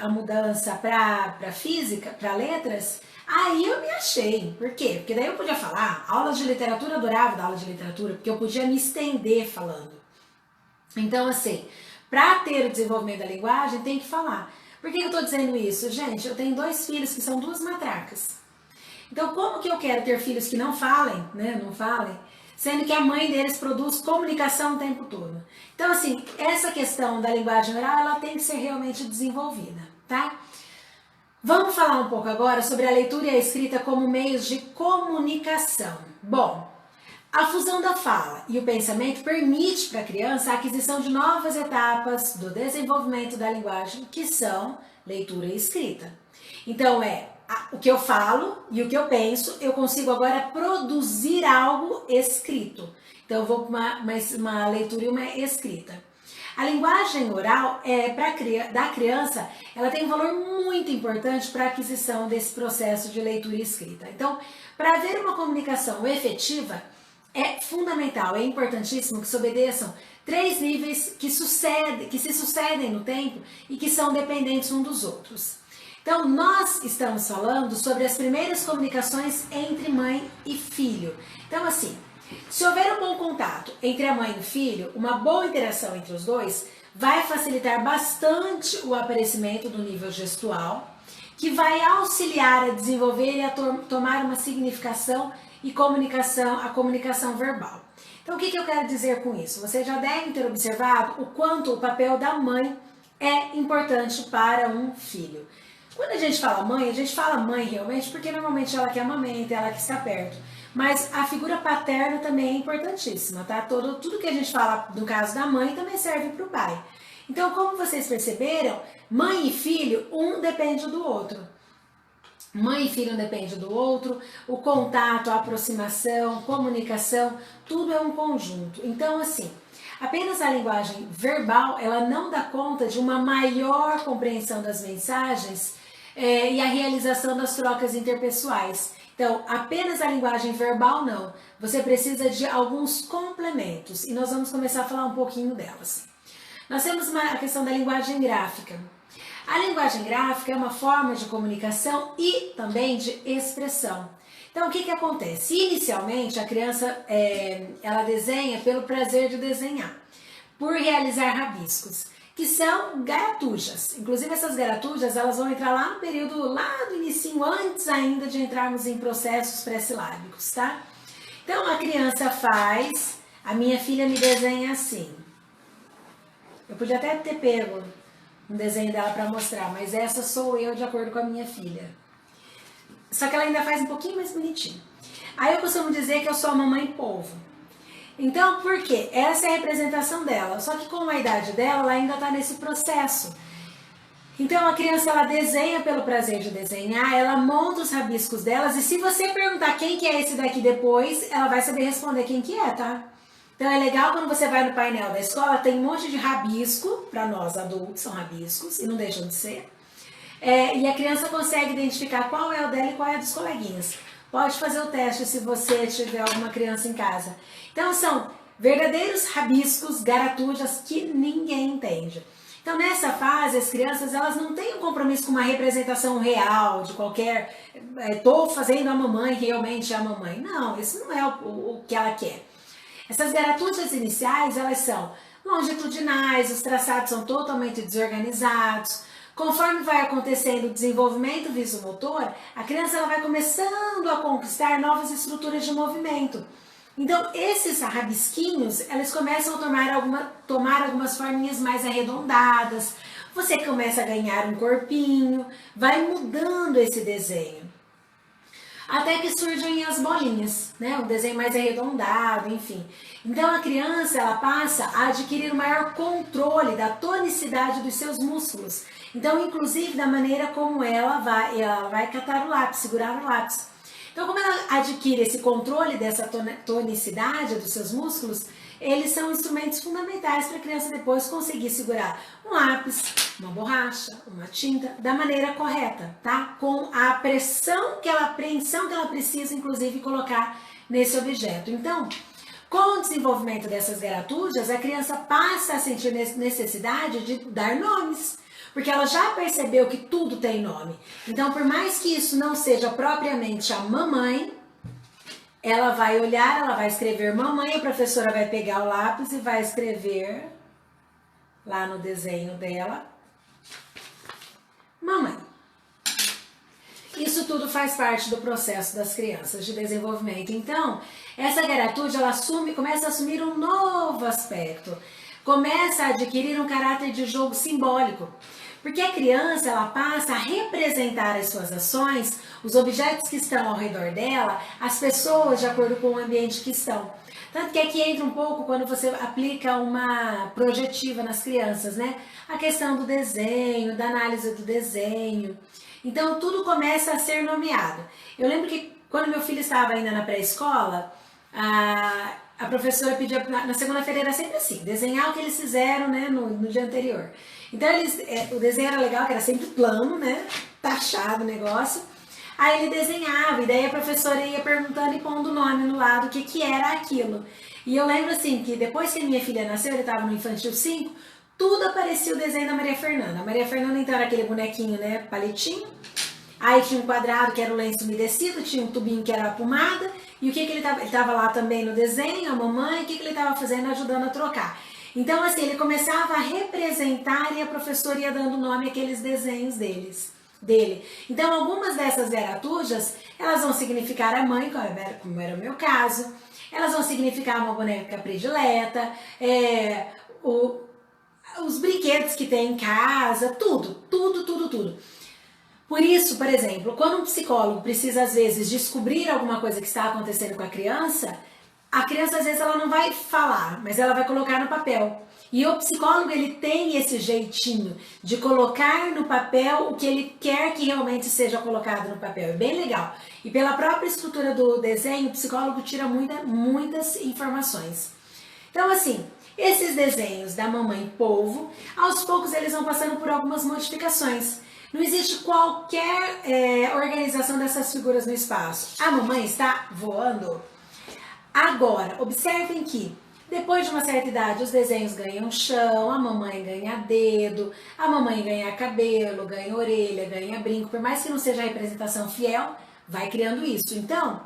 mudança para física, para letras, aí eu me achei. Por quê? Porque daí eu podia falar, aulas de literatura, eu adorava dar aula de literatura, porque eu podia me estender falando. Então, assim, para ter o desenvolvimento da linguagem, tem que falar. Por que eu estou dizendo isso? Gente, eu tenho 2 filhos que são 2 matracas. Então, como que eu quero ter filhos que não falem, né? Não falem, sendo que a mãe deles produz comunicação o tempo todo. Então, assim, essa questão da linguagem oral, ela tem que ser realmente desenvolvida, tá? Vamos falar um pouco agora sobre a leitura e a escrita como meios de comunicação. Bom, a fusão da fala e o pensamento permite para a criança a aquisição de novas etapas do desenvolvimento da linguagem, que são leitura e escrita. Então, o que eu falo e o que eu penso, eu consigo agora produzir algo escrito. Então, eu vou para uma leitura e uma escrita. A linguagem oral da criança, ela tem um valor muito importante para a aquisição desse processo de leitura e escrita. Então, para haver uma comunicação efetiva, é fundamental, é importantíssimo que se obedeçam 3 níveis que se sucedem no tempo e que são dependentes uns dos outros. Então, nós estamos falando sobre as primeiras comunicações entre mãe e filho. Então, assim, se houver um bom contato entre a mãe e o filho, uma boa interação entre os dois, vai facilitar bastante o aparecimento do nível gestual, que vai auxiliar a desenvolver e a tomar uma significação e a comunicação verbal. Então, o que eu quero dizer com isso? Você já deve ter observado o quanto o papel da mãe é importante para um filho. Quando a gente fala mãe realmente porque normalmente ela que amamenta, ela que está perto. Mas a figura paterna também é importantíssima, tá? Tudo que a gente fala no caso da mãe também serve para o pai. Então, como vocês perceberam, mãe e filho, um depende do outro. Mãe e filho um depende do outro, o contato, a aproximação, comunicação, tudo é um conjunto. Então, assim, apenas a linguagem verbal, ela não dá conta de uma maior compreensão das mensagens e a realização das trocas interpessoais. Então, apenas a linguagem verbal não. Você precisa de alguns complementos e nós vamos começar a falar um pouquinho delas. Nós temos a questão da linguagem gráfica. A linguagem gráfica é uma forma de comunicação e também de expressão. Então, o que acontece? Inicialmente, a criança ela desenha pelo prazer de desenhar, por realizar rabiscos, que são garatujas. Inclusive, essas garatujas elas vão entrar lá no período, lá do inicinho, antes ainda de entrarmos em processos pré-silábicos, tá? Então, a criança faz, a minha filha me desenha assim. Eu podia até ter pego um desenho dela para mostrar, mas essa sou eu de acordo com a minha filha. Só que ela ainda faz um pouquinho mais bonitinho. Aí eu costumo dizer que eu sou a mamãe polvo. Então, por quê? Essa é a representação dela. Só que com a idade dela, ela ainda está nesse processo. Então, a criança, ela desenha pelo prazer de desenhar, ela monta os rabiscos delas, e se você perguntar quem que é esse daqui depois, ela vai saber responder quem que é, tá? Então, é legal quando você vai no painel da escola, tem um monte de rabisco, para nós adultos são rabiscos, e não deixam de ser. E a criança consegue identificar qual é o dela e qual é dos coleguinhas. Pode fazer o teste se você tiver alguma criança em casa. Então, são verdadeiros rabiscos, garatujas que ninguém entende. Então, nessa fase, as crianças elas não têm um compromisso com uma representação real de qualquer... Estou fazendo a mamãe, realmente é a mamãe. Não, isso não é o que ela quer. Essas garatujas iniciais, elas são longitudinais, os traçados são totalmente desorganizados. Conforme vai acontecendo o desenvolvimento visomotor, a criança ela vai começando a conquistar novas estruturas de movimento. Então, esses rabisquinhos, eles começam a tomar algumas forminhas mais arredondadas. Você começa a ganhar um corpinho, vai mudando esse desenho. Até que surgem as bolinhas, né? Um desenho mais arredondado, enfim. Então, a criança, ela passa a adquirir um maior controle da tonicidade dos seus músculos. Então, inclusive, da maneira como ela vai catar o lápis, segurar o lápis. Então, como ela adquire esse controle dessa tonicidade dos seus músculos, eles são instrumentos fundamentais para a criança depois conseguir segurar um lápis, uma borracha, uma tinta, da maneira correta, tá? Com a apreensão que ela precisa, inclusive, colocar nesse objeto. Então, com o desenvolvimento dessas garatujas, a criança passa a sentir necessidade de dar nomes, porque ela já percebeu que tudo tem nome. Então, por mais que isso não seja propriamente a mamãe, ela vai olhar, ela vai escrever mamãe, a professora vai pegar o lápis e vai escrever lá no desenho dela, mamãe. Isso tudo faz parte do processo das crianças de desenvolvimento. Então, essa garatude, ela começa a assumir um novo aspecto, começa a adquirir um caráter de jogo simbólico. Porque a criança, ela passa a representar as suas ações, os objetos que estão ao redor dela, as pessoas de acordo com o ambiente que estão. Tanto que aqui entra um pouco quando você aplica uma projetiva nas crianças, né? A questão do desenho, da análise do desenho. Então, tudo começa a ser nomeado. Eu lembro que quando meu filho estava ainda na pré-escola, a professora pedia, na segunda-feira era sempre assim, desenhar o que eles fizeram, né, no dia anterior. Então, o desenho era legal, que era sempre plano, né, taxado o negócio. Aí ele desenhava, e daí a professora ia perguntando e pondo o nome no lado, o que era aquilo. E eu lembro assim, que depois que a minha filha nasceu, ele estava no Infantil 5, tudo aparecia o desenho da Maria Fernanda. A Maria Fernanda, então, era aquele bonequinho, né, palitinho. Aí tinha um quadrado que era o lenço umedecido, tinha um tubinho que era a pomada. E o que ele estava lá também no desenho, a mamãe, o que ele estava fazendo, ajudando a trocar. Então, assim, ele começava a representar e a professora ia dando nome àqueles desenhos dele. Então, algumas dessas garatujas, elas vão significar a mãe, como era o meu caso. Elas vão significar uma boneca predileta, os brinquedos que tem em casa, tudo. Por isso, por exemplo, quando um psicólogo precisa às vezes descobrir alguma coisa que está acontecendo com a criança às vezes ela não vai falar, mas ela vai colocar no papel. E o psicólogo, ele tem esse jeitinho de colocar no papel o que ele quer que realmente seja colocado no papel. É bem legal. E pela própria estrutura do desenho, o psicólogo tira muitas informações. Então, assim, esses desenhos da mamãe polvo, aos poucos eles vão passando por algumas modificações. Não existe qualquer organização dessas figuras no espaço. A mamãe está voando. Agora, observem que depois de uma certa idade os desenhos ganham chão, a mamãe ganha dedo, a mamãe ganha cabelo, ganha orelha, ganha brinco. Por mais que não seja a representação fiel, vai criando isso. Então,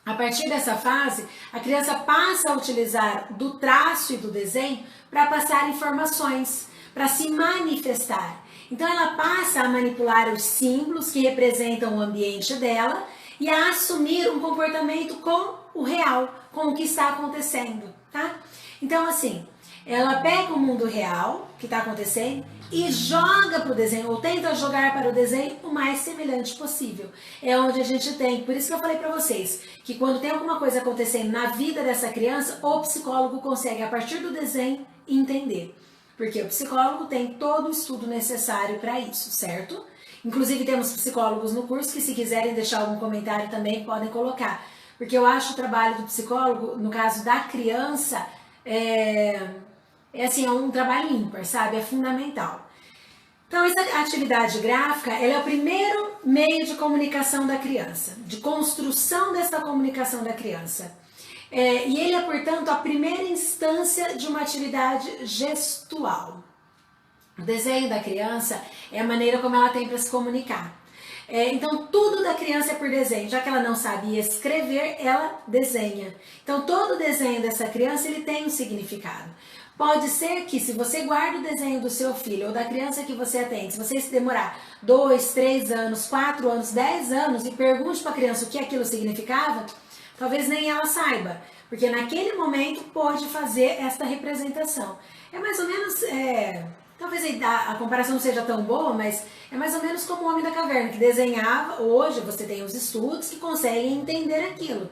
a partir dessa fase, a criança passa a utilizar do traço e do desenho para passar informações, para se manifestar. Então ela passa a manipular os símbolos que representam o ambiente dela e a assumir um comportamento com o real, com o que está acontecendo, tá? Então assim, ela pega o mundo real que está acontecendo e joga para o desenho, ou tenta jogar para o desenho o mais semelhante possível. É onde a gente tem, por isso que eu falei para vocês, que quando tem alguma coisa acontecendo na vida dessa criança, o psicólogo consegue, a partir do desenho, entender. Porque o psicólogo tem todo o estudo necessário para isso, certo? Inclusive temos psicólogos no curso que, se quiserem deixar algum comentário também, podem colocar. Porque eu acho o trabalho do psicólogo, no caso da criança, assim, é um trabalho ímpar, sabe? É fundamental. Então, essa atividade gráfica, ela é o primeiro meio de comunicação da criança, de construção dessa comunicação da criança. E ele é, portanto, a primeira instância de uma atividade gestual. O desenho da criança é a maneira como ela tem para se comunicar. Então, tudo da criança é por desenho. Já que ela não sabe escrever, ela desenha. Então, todo desenho dessa criança, ele tem um significado. Pode ser que, se você guarda o desenho do seu filho ou da criança que você atende, se você se demorar 2, 3 anos, 4 anos, 10 anos e pergunte para a criança o que aquilo significava, talvez nem ela saiba, porque naquele momento pode fazer esta representação. É mais ou menos, talvez a comparação não seja tão boa, mas é mais ou menos como o Homem da Caverna, que desenhava. Hoje você tem os estudos que conseguem entender aquilo.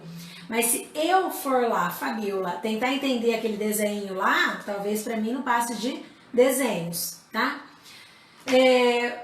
Mas se eu for lá, Fabiola, tentar entender aquele desenho lá, talvez para mim não passe de desenhos, tá?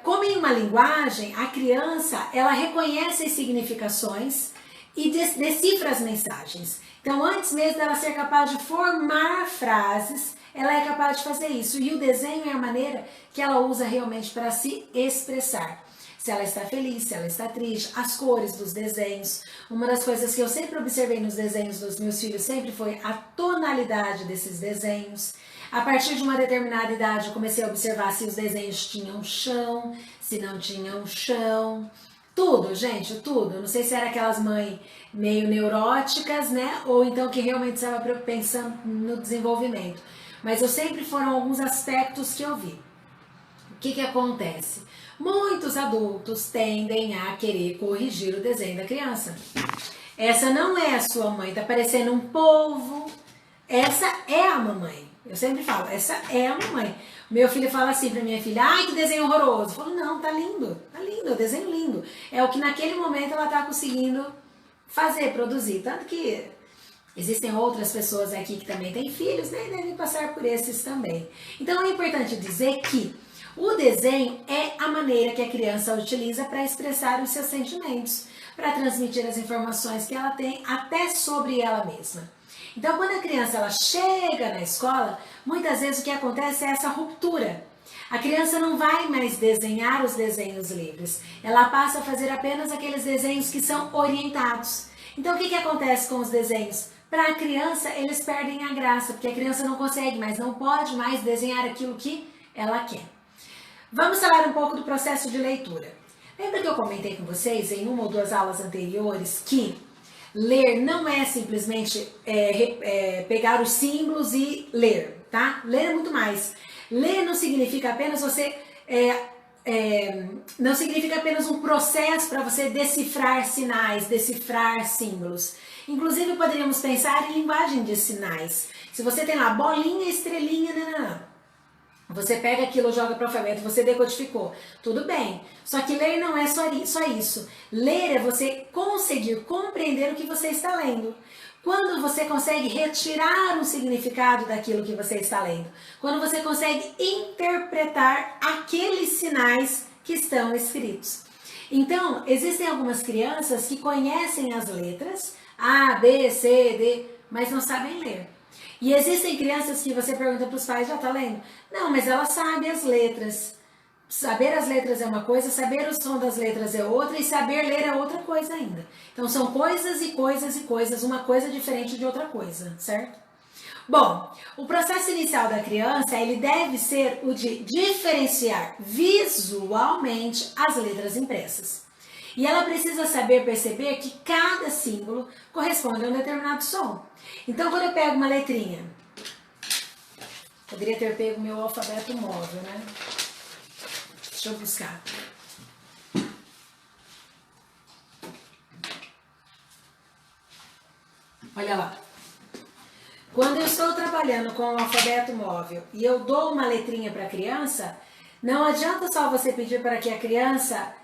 Como em uma linguagem, a criança, ela reconhece as significações e decifra as mensagens. Então, antes mesmo dela ser capaz de formar frases, ela é capaz de fazer isso. E o desenho é a maneira que ela usa realmente para se expressar. Se ela está feliz, se ela está triste, as cores dos desenhos. Uma das coisas que eu sempre observei nos desenhos dos meus filhos sempre foi a tonalidade desses desenhos. A partir de uma determinada idade, eu comecei a observar se os desenhos tinham chão, se não tinham chão. Tudo, gente, tudo. Não sei se era aquelas mães meio neuróticas, né? Ou então que realmente estava pensando no desenvolvimento. Mas eu sempre foram alguns aspectos que eu vi. O que acontece? Muitos adultos tendem a querer corrigir o desenho da criança. Essa não é a sua mãe, tá parecendo um polvo. Essa é a mamãe. Eu sempre falo, essa é a mamãe. Meu filho fala assim pra minha filha, ai que desenho horroroso. Eu falo, não, tá lindo, desenho lindo. É o que naquele momento ela tá conseguindo fazer, produzir. Tanto que existem outras pessoas aqui que também têm filhos, né? E devem passar por esses também. Então é importante dizer que o desenho é a maneira que a criança utiliza para expressar os seus sentimentos, para transmitir as informações que ela tem até sobre ela mesma. Então, quando a criança ela chega na escola, muitas vezes o que acontece é essa ruptura. A criança não vai mais desenhar os desenhos livres, ela passa a fazer apenas aqueles desenhos que são orientados. Então, o que acontece com os desenhos? Para a criança, eles perdem a graça, porque a criança não consegue mais, não pode mais desenhar aquilo que ela quer. Vamos falar um pouco do processo de leitura. Lembra que eu comentei com vocês em uma ou duas aulas anteriores que ler não é simplesmente pegar os símbolos e ler, tá? Ler é muito mais. Ler não significa apenas você... não significa apenas um processo para você decifrar sinais, decifrar símbolos. Inclusive, poderíamos pensar em linguagem de sinais. Se você tem lá bolinha, estrelinha, nananã. Você pega aquilo, joga para o alfabeto, você decodificou. Tudo bem. Só que ler não é só isso. Ler é você conseguir compreender o que você está lendo. Quando você consegue retirar um significado daquilo que você está lendo. Quando você consegue interpretar aqueles sinais que estão escritos. Então, existem algumas crianças que conhecem as letras A, B, C, D, mas não sabem ler. E existem crianças que você pergunta para os pais, já tá lendo? Não, mas ela sabe as letras. Saber as letras é uma coisa, saber o som das letras é outra e saber ler é outra coisa ainda. Então são coisas e coisas e coisas, uma coisa diferente de outra coisa, certo? Bom, o processo inicial da criança, ele deve ser o de diferenciar visualmente as letras impressas. E ela precisa saber perceber que cada símbolo corresponde a um determinado som. Então, quando eu pego uma letrinha, poderia ter pego meu alfabeto móvel, né? Deixa eu buscar. Olha lá. Quando eu estou trabalhando com o alfabeto móvel e eu dou uma letrinha para a criança, não adianta só você pedir para que a criança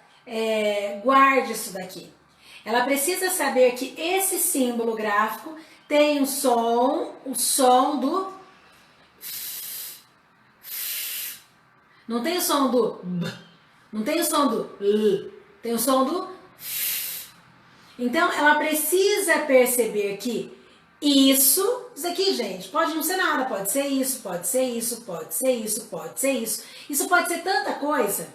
guarde isso daqui. Ela precisa saber que esse símbolo gráfico tem o som do... Não tem o som do B, não tem o som do L, tem o som do... Então, ela precisa perceber que isso aqui, gente, pode não ser nada, pode ser isso, pode ser isso, pode ser isso, pode ser isso. Isso pode ser tanta coisa.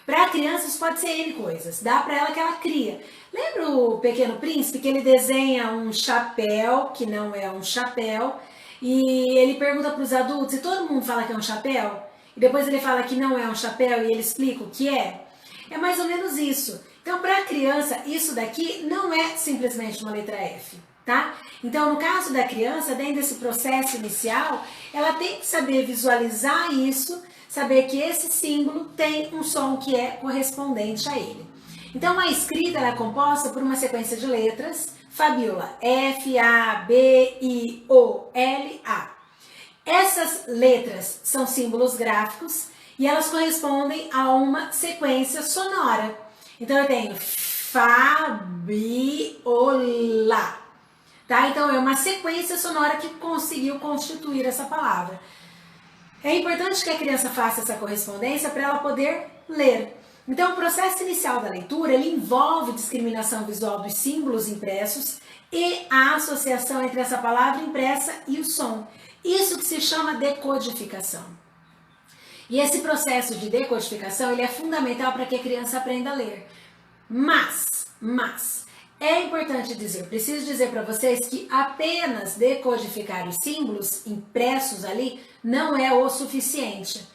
Para a criança, isso pode ser N coisas. Dá para ela que ela cria. Lembra o Pequeno Príncipe, que ele desenha um chapéu, que não é um chapéu, e ele pergunta para os adultos, e todo mundo fala que é um chapéu, e depois ele fala que não é um chapéu, e ele explica o que é? É mais ou menos isso. Então, para a criança, isso daqui não é simplesmente uma letra F, tá? Então, no caso da criança, dentro desse processo inicial, ela tem que saber visualizar isso, saber que esse símbolo tem um som que é correspondente a ele. Então, a escrita ela é composta por uma sequência de letras, Fabiola, F, A, B, I, O, L, A. Essas letras são símbolos gráficos e elas correspondem a uma sequência sonora. Então, eu tenho Fabiola, tá? Então, é uma sequência sonora que conseguiu constituir essa palavra. É importante que a criança faça essa correspondência para ela poder ler. Então, o processo inicial da leitura, ele envolve discriminação visual dos símbolos impressos e a associação entre essa palavra impressa e o som. Isso que se chama decodificação. E esse processo de decodificação, ele é fundamental para que a criança aprenda a ler. Mas, é importante dizer, preciso dizer para vocês que apenas decodificar os símbolos impressos ali não é o suficiente.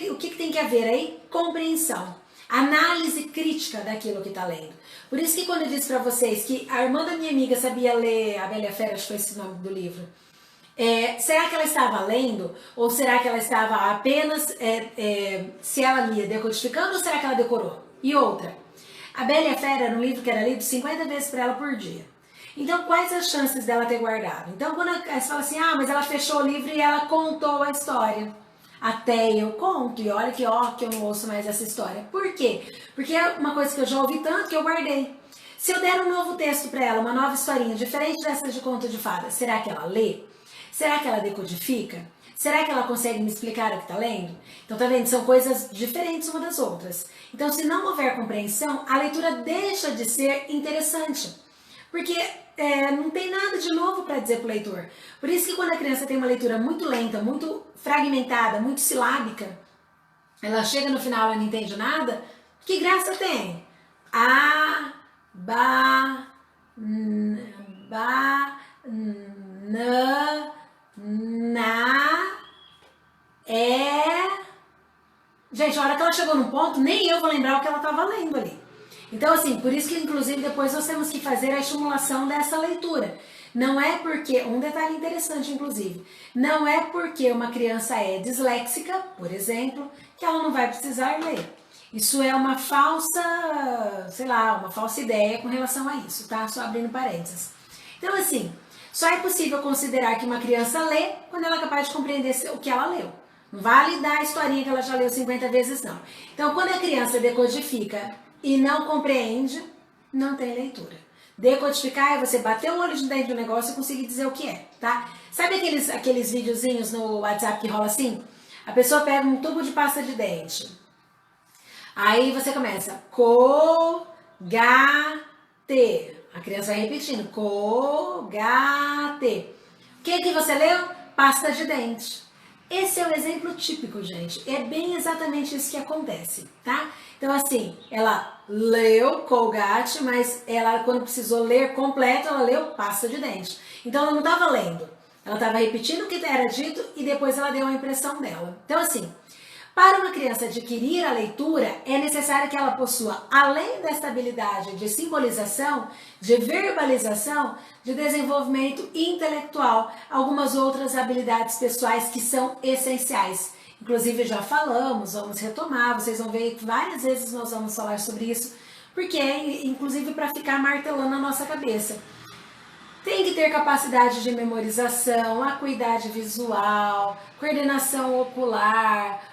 O que tem que haver aí? Compreensão, análise crítica daquilo que está lendo. Por isso que quando eu disse para vocês que a irmã da minha amiga sabia ler A Bela e a Fera, acho que foi esse o nome do livro, será que ela estava lendo? Ou será que ela estava apenas, se ela lia, decodificando, ou será que ela decorou? E outra, A Bela e a Fera era um livro que era lido 50 vezes para ela por dia. Então, quais as chances dela ter guardado? Então, quando você fala assim, mas ela fechou o livro e ela contou a história. Até eu conto, e olha que eu não ouço mais essa história. Por quê? Porque é uma coisa que eu já ouvi tanto que eu guardei. Se eu der um novo texto para ela, uma nova historinha, diferente dessa de conto de fadas, será que ela lê? Será que ela decodifica? Será que ela consegue me explicar o que está lendo? Então, tá vendo? São coisas diferentes uma das outras. Então, se não houver compreensão, a leitura deixa de ser interessante. Porque não tem nada de novo para dizer para o leitor. Por isso que quando a criança tem uma leitura muito lenta, muito fragmentada, muito silábica, ela chega no final, ela não entende nada, que graça tem? A, ba, na, Gente, a hora que ela chegou num ponto, nem eu vou lembrar o que ela estava lendo ali. Então, assim, por isso que, inclusive, depois nós temos que fazer a estimulação dessa leitura. Não é porque, um detalhe interessante, inclusive, não é porque uma criança é disléxica, por exemplo, que ela não vai precisar ler. Isso é uma falsa, uma falsa ideia com relação a isso, tá? Só abrindo parênteses. Então, assim, só é possível considerar que uma criança lê quando ela é capaz de compreender o que ela leu. Não vale dar a historinha que ela já leu 50 vezes, não. Então, quando a criança decodifica e não compreende, não tem leitura. Decodificar é você bater o olho dentro do negócio e conseguir dizer o que é, tá? Sabe aqueles videozinhos no WhatsApp que rola assim? A pessoa pega um tubo de pasta de dente. Aí você começa, co-ga-te. A criança vai repetindo, co-ga-te. O que você leu? Pasta de dente. Esse é o exemplo típico, gente. É bem exatamente isso que acontece, tá? Então, assim, ela leu Colgate, mas ela, quando precisou ler completo, ela leu pasta de dente. Então, ela não estava lendo. Ela estava repetindo o que era dito e depois ela deu a impressão dela. Então, assim, para uma criança adquirir a leitura, é necessário que ela possua, além dessa habilidade de simbolização, de verbalização, de desenvolvimento intelectual, algumas outras habilidades pessoais que são essenciais. Inclusive, já falamos, vamos retomar, vocês vão ver que várias vezes nós vamos falar sobre isso, porque é, inclusive, para ficar martelando na nossa cabeça. Tem que ter capacidade de memorização, acuidade visual, coordenação ocular,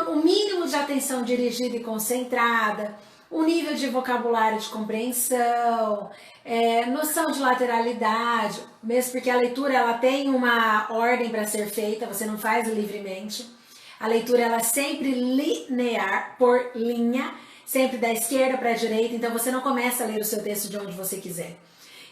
o mínimo de atenção dirigida e concentrada, o nível de vocabulário de compreensão, noção de lateralidade, mesmo porque a leitura ela tem uma ordem para ser feita, você não faz livremente. A leitura ela é sempre linear, por linha, sempre da esquerda para a direita, então você não começa a ler o seu texto de onde você quiser.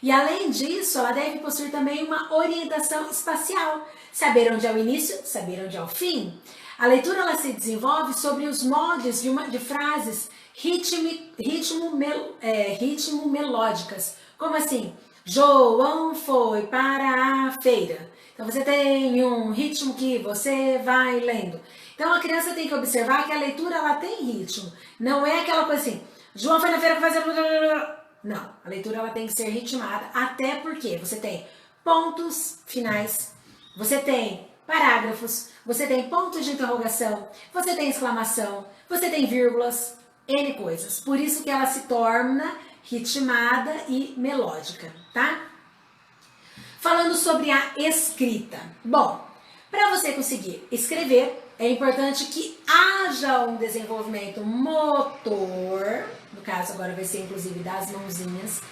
E além disso, ela deve possuir também uma orientação espacial, saber onde é o início, saber onde é o fim. A leitura ela se desenvolve sobre os moldes de frases ritmo-melódicas. Como assim? João foi para a feira. Então você tem um ritmo que você vai lendo. Então a criança tem que observar que a leitura ela tem ritmo. Não é aquela coisa assim, João foi na feira fazer... Não, a leitura ela tem que ser ritmada, até porque você tem pontos finais, você tem parágrafos, você tem pontos de interrogação, você tem exclamação, você tem vírgulas, N coisas. Por isso que ela se torna ritmada e melódica, tá? Falando sobre a escrita. Bom, para você conseguir escrever, é importante que haja um desenvolvimento motor, no caso agora vai ser inclusive das mãozinhas,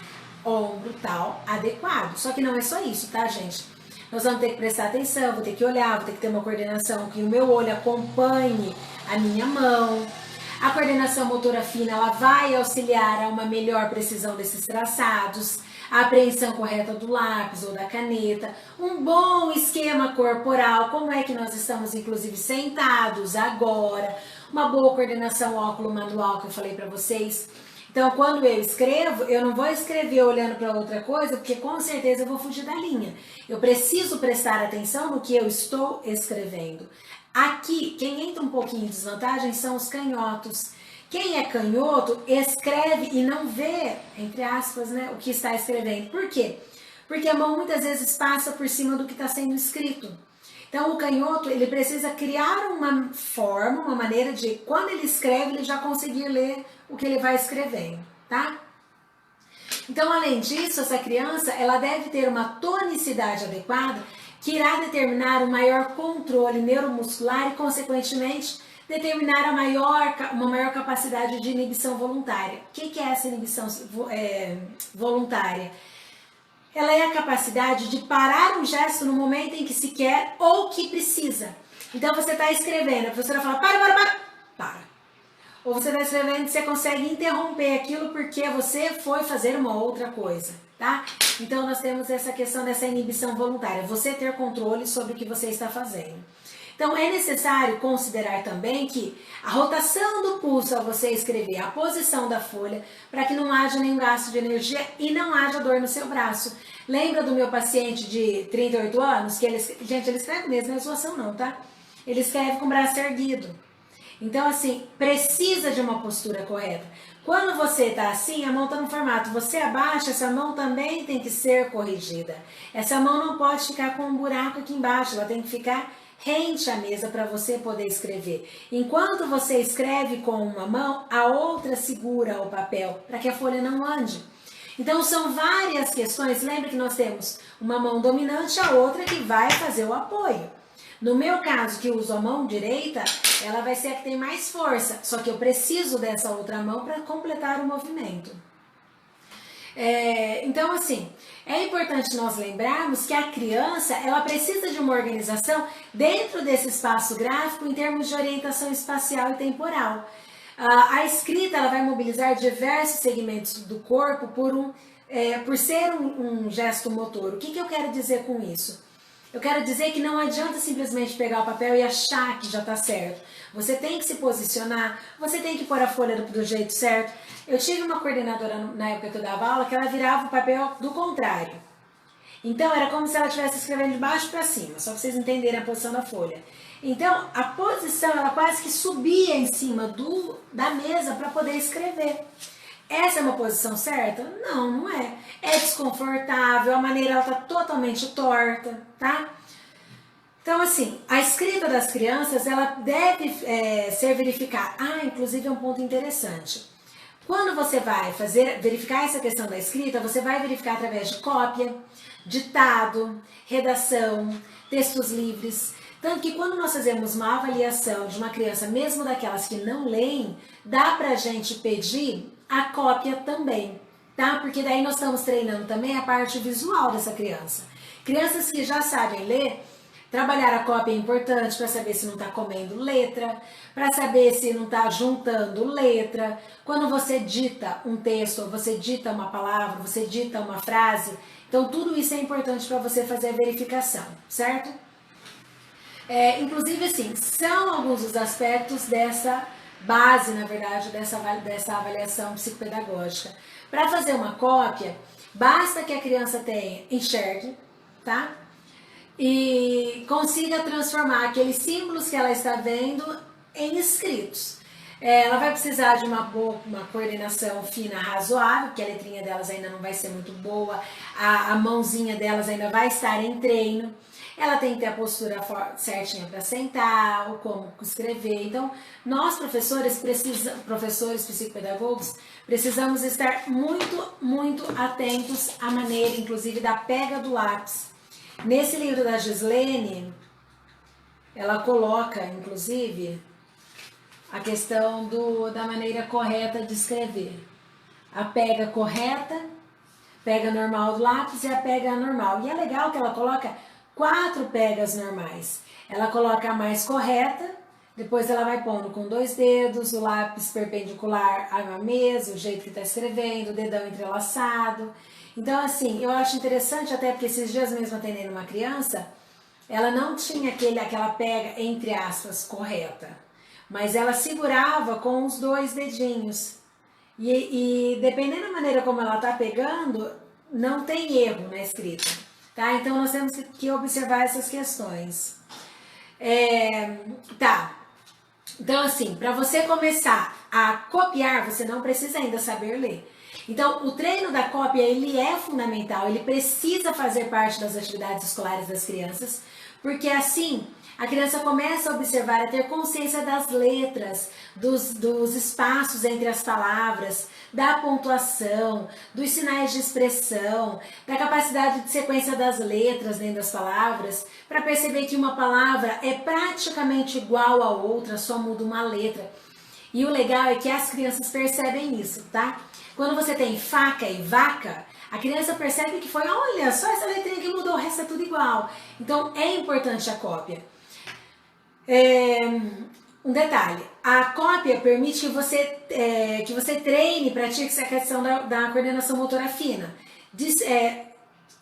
ombro, tal, adequado. Só que não é só isso, tá, gente? Nós vamos ter que prestar atenção, vou ter que olhar, vou ter que ter uma coordenação, que o meu olho acompanhe a minha mão. A coordenação motora fina, ela vai auxiliar a uma melhor precisão desses traçados, a apreensão correta do lápis ou da caneta, um bom esquema corporal, como é que nós estamos inclusive sentados agora, uma boa coordenação óculo-manual que eu falei para vocês. Então, quando eu escrevo, eu não vou escrever olhando para outra coisa, porque com certeza eu vou fugir da linha. Eu preciso prestar atenção no que eu estou escrevendo. Aqui, quem entra um pouquinho em desvantagem são os canhotos. Quem é canhoto escreve e não vê, entre aspas, né, o que está escrevendo. Por quê? Porque a mão muitas vezes passa por cima do que está sendo escrito. Então, o canhoto, ele precisa criar uma forma, uma maneira de, quando ele escreve, ele já conseguir ler o que ele vai escrevendo, tá? Então, além disso, essa criança, ela deve ter uma tonicidade adequada que irá determinar um maior controle neuromuscular e, consequentemente, determinar uma maior capacidade de inibição voluntária. O que é essa inibição voluntária? Ela é a capacidade de parar um gesto no momento em que se quer ou que precisa. Então, você está escrevendo, a professora fala, para. Ou você está escrevendo e você consegue interromper aquilo porque você foi fazer uma outra coisa, tá? Então, nós temos essa questão dessa inibição voluntária, você ter controle sobre o que você está fazendo. Então, é necessário considerar também que a rotação do pulso ao você escrever, a posição da folha, para que não haja nenhum gasto de energia e não haja dor no seu braço. Lembra do meu paciente de 38 anos? Que ele escreve mesmo, não é zoação não, tá? Ele escreve com o braço erguido. Então, assim, precisa de uma postura correta. Quando você está assim, a mão está no formato, você abaixa, essa mão também tem que ser corrigida. Essa mão não pode ficar com um buraco aqui embaixo, ela tem que ficar rente à mesa para você poder escrever. Enquanto você escreve com uma mão, a outra segura o papel, para que a folha não ande. Então, são várias questões. Lembra que nós temos uma mão dominante, a outra que vai fazer o apoio. No meu caso, que uso a mão direita, ela vai ser a que tem mais força, só que eu preciso dessa outra mão para completar o movimento. Então, assim, é importante nós lembrarmos que a criança, ela precisa de uma organização dentro desse espaço gráfico em termos de orientação espacial e temporal. A escrita, ela vai mobilizar diversos segmentos do corpo por ser um gesto motor. O que eu quero dizer com isso? Eu quero dizer que não adianta simplesmente pegar o papel e achar que já está certo. Você tem que se posicionar, você tem que pôr a folha do jeito certo. Eu tive uma coordenadora na época que eu dava aula que ela virava o papel do contrário. Então era como se ela estivesse escrevendo de baixo para cima, só para vocês entenderem a posição da folha. Então a posição, ela quase que subia em cima da mesa para poder escrever. Essa é uma posição certa? Não, não é. É desconfortável, a maneira ela está totalmente torta, tá? Então, assim, a escrita das crianças, ela deve ser verificada. Inclusive é um ponto interessante. Quando você vai verificar essa questão da escrita, você vai verificar através de cópia, ditado, redação, textos livres. Tanto que quando nós fazemos uma avaliação de uma criança, mesmo daquelas que não leem, dá pra gente pedir a cópia também, tá? Porque daí nós estamos treinando também a parte visual dessa criança. Crianças que já sabem ler, trabalhar a cópia é importante para saber se não está comendo letra, para saber se não está juntando letra. Quando você dita um texto, ou você dita uma palavra, você dita uma frase, então tudo isso é importante para você fazer a verificação, certo? Inclusive, assim, são alguns dos aspectos dessa base, na verdade, dessa avaliação psicopedagógica. Para fazer uma cópia, basta que a criança enxergue, tá? E consiga transformar aqueles símbolos que ela está vendo em escritos. Ela vai precisar de uma coordenação fina razoável, porque a letrinha delas ainda não vai ser muito boa, a mãozinha delas ainda vai estar em treino. Ela tem que ter a postura certinha para sentar, ou como escrever. Então, nós professores psicopedagogos, precisamos estar muito, muito atentos à maneira, inclusive, da pega do lápis. Nesse livro da Gislene, ela coloca, inclusive, a questão da maneira correta de escrever. A pega correta, pega normal do lápis e a pega anormal. E é legal que ela coloca 4 pegas normais. Ela coloca a mais correta, depois ela vai pondo com 2 dedos, o lápis perpendicular à mesa, o jeito que está escrevendo, o dedão entrelaçado. Então, assim, eu acho interessante, até porque esses dias mesmo atendendo uma criança, ela não tinha aquela pega, entre aspas, correta, mas ela segurava com os 2 dedinhos. E dependendo da maneira como ela tá pegando, não tem erro na escrita, tá? Então nós temos que observar essas questões. Tá. Então assim, para você começar a copiar, você não precisa ainda saber ler. Então, o treino da cópia, ele é fundamental, ele precisa fazer parte das atividades escolares das crianças, porque assim a criança começa a observar, a ter consciência das letras, dos espaços entre as palavras, da pontuação, dos sinais de expressão, da capacidade de sequência das letras dentro das palavras, para perceber que uma palavra é praticamente igual a outra, só muda uma letra. E o legal é que as crianças percebem isso, tá? Quando você tem faca e vaca, a criança percebe que foi, olha, só essa letrinha que mudou, o resto é tudo igual. Então é importante a cópia. Um detalhe, a cópia permite que você treine, pratique essa questão da coordenação motora fina.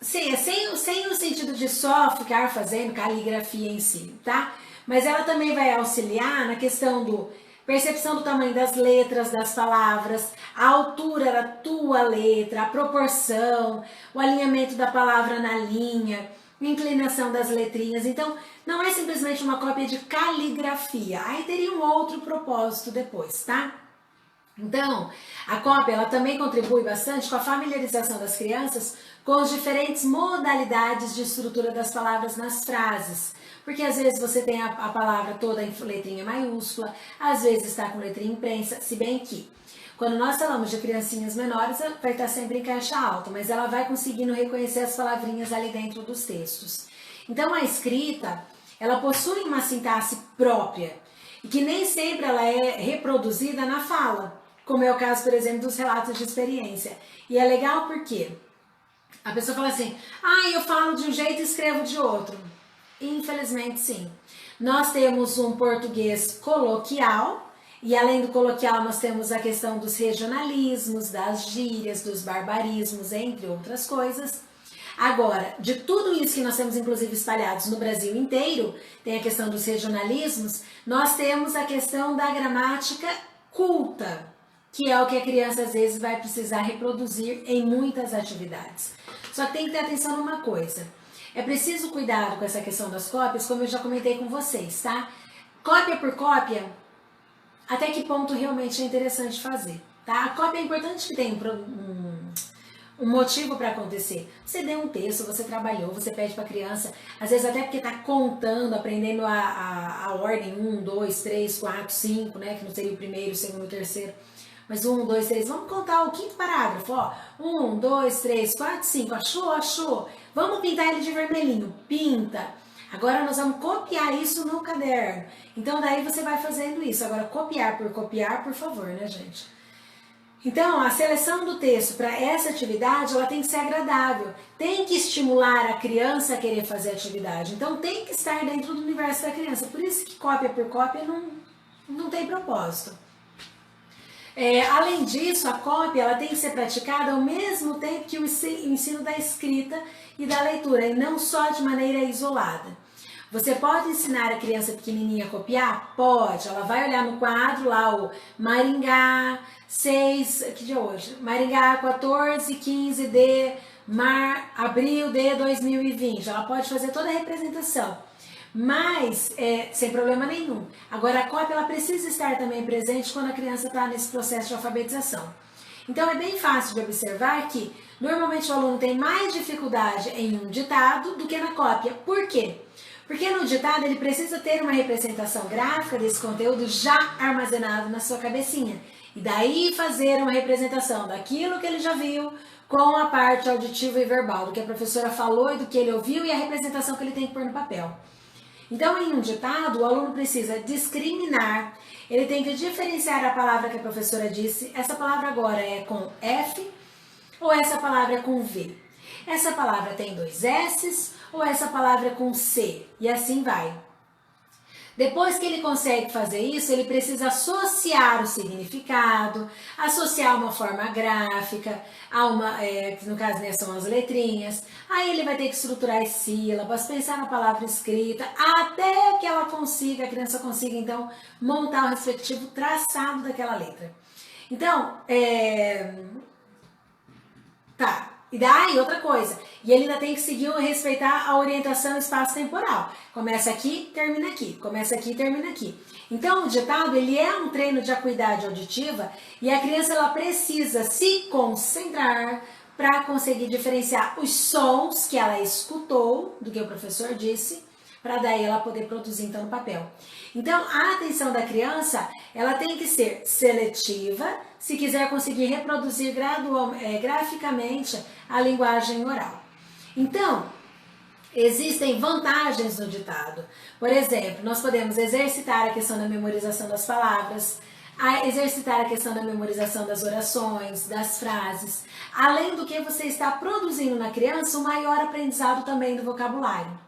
Sem o sentido de só ficar fazendo caligrafia em si, tá? Mas ela também vai auxiliar na questão do percepção do tamanho das letras, das palavras, a altura da tua letra, a proporção, o alinhamento da palavra na linha, inclinação das letrinhas. Então, não é simplesmente uma cópia de caligrafia. Aí teria um outro propósito depois, tá? Então, a cópia ela também contribui bastante com a familiarização das crianças com as diferentes modalidades de estrutura das palavras nas frases. Porque às vezes você tem a palavra toda em letrinha maiúscula, às vezes está com letrinha imprensa, se bem que quando nós falamos de criancinhas menores, vai estar sempre em caixa alta, mas ela vai conseguindo reconhecer as palavrinhas ali dentro dos textos. Então a escrita, ela possui uma sintaxe própria e que nem sempre ela é reproduzida na fala, como é o caso, por exemplo, dos relatos de experiência. E é legal porque a pessoa fala assim, eu falo de um jeito e escrevo de outro. Infelizmente, sim. Nós temos um português coloquial, e além do coloquial nós temos a questão dos regionalismos, das gírias, dos barbarismos, entre outras coisas. Agora, de tudo isso que nós temos inclusive espalhados no Brasil inteiro, tem a questão dos regionalismos, nós temos a questão da gramática culta, que é o que a criança às vezes vai precisar reproduzir em muitas atividades. Só que tem que ter atenção numa coisa. É preciso cuidado com essa questão das cópias, como eu já comentei com vocês, tá? Cópia por cópia, até que ponto realmente é interessante fazer, tá? A cópia é importante que tenha um motivo para acontecer. Você deu um texto, você trabalhou, você pede para a criança, às vezes até porque está contando, aprendendo a ordem 1, 2, 3, 4, 5, né? Que não seria o primeiro, o segundo, o terceiro. Mas 1, 2, 3, vamos contar o quinto parágrafo, ó. 1, 2, 3, 4, 5, achou? Vamos pintar ele de vermelhinho, pinta. Agora nós vamos copiar isso no caderno. Então daí você vai fazendo isso. Agora copiar, por favor, né, gente? Então a seleção do texto para essa atividade, ela tem que ser agradável. Tem que estimular a criança a querer fazer a atividade. Então tem que estar dentro do universo da criança. Por isso que cópia por cópia não tem propósito. Além disso, a cópia ela tem que ser praticada ao mesmo tempo que o ensino da escrita e da leitura, e não só de maneira isolada. Você pode ensinar a criança pequenininha a copiar? Pode. Ela vai olhar no quadro lá o Maringá 6, que dia é hoje? Maringá 14, 15 de abril de 2020. Ela pode fazer toda a representação. Mas, sem problema nenhum. Agora, a cópia ela precisa estar também presente quando a criança está nesse processo de alfabetização. Então, é bem fácil de observar que, normalmente, o aluno tem mais dificuldade em um ditado do que na cópia. Por quê? Porque no ditado, ele precisa ter uma representação gráfica desse conteúdo já armazenado na sua cabecinha. E daí, fazer uma representação daquilo que ele já viu com a parte auditiva e verbal, do que a professora falou e do que ele ouviu e a representação que ele tem que pôr no papel. Então, em um ditado, o aluno precisa discriminar, ele tem que diferenciar a palavra que a professora disse, essa palavra agora é com F ou essa palavra é com V? Essa palavra tem 2 S's ou essa palavra é com C? E assim vai. Depois que ele consegue fazer isso, ele precisa associar o significado, associar uma forma gráfica, a uma, no caso, né, são as letrinhas. Aí ele vai ter que estruturar as sílabas, pensar na palavra escrita, até que ela consiga, a criança consiga, então, montar o respectivo traçado daquela letra. Então, tá. E daí, outra coisa, e ele ainda tem que seguir ou respeitar a orientação espaço-temporal. Começa aqui, termina aqui. Começa aqui, termina aqui. Então, o ditado, ele é um treino de acuidade auditiva e a criança, ela precisa se concentrar para conseguir diferenciar os sons que ela escutou, do que o professor disse, para daí ela poder produzir, então, no papel. Então, a atenção da criança, ela tem que ser seletiva, se quiser conseguir reproduzir graficamente a linguagem oral. Então, existem vantagens no ditado. Por exemplo, nós podemos exercitar a questão da memorização das palavras, exercitar a questão da memorização das orações, das frases, além do que você está produzindo na criança um maior aprendizado também do vocabulário.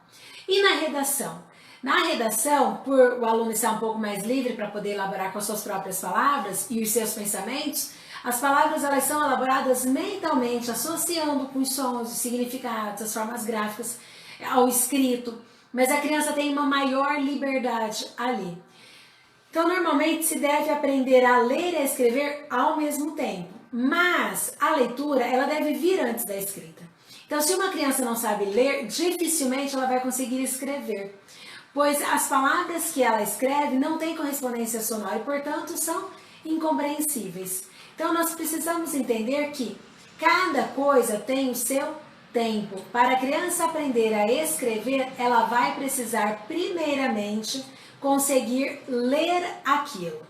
E na redação? Na redação, por o aluno estar um pouco mais livre para poder elaborar com as suas próprias palavras e os seus pensamentos, as palavras, elas são elaboradas mentalmente, associando com os sons, os significados, as formas gráficas ao escrito, mas a criança tem uma maior liberdade ali. Então, normalmente se deve aprender a ler e a escrever ao mesmo tempo, mas a leitura, ela deve vir antes da escrita. Então, se uma criança não sabe ler, dificilmente ela vai conseguir escrever, pois as palavras que ela escreve não têm correspondência sonora e, portanto, são incompreensíveis. Então, nós precisamos entender que cada coisa tem o seu tempo. Para a criança aprender a escrever, ela vai precisar, primeiramente, conseguir ler aquilo.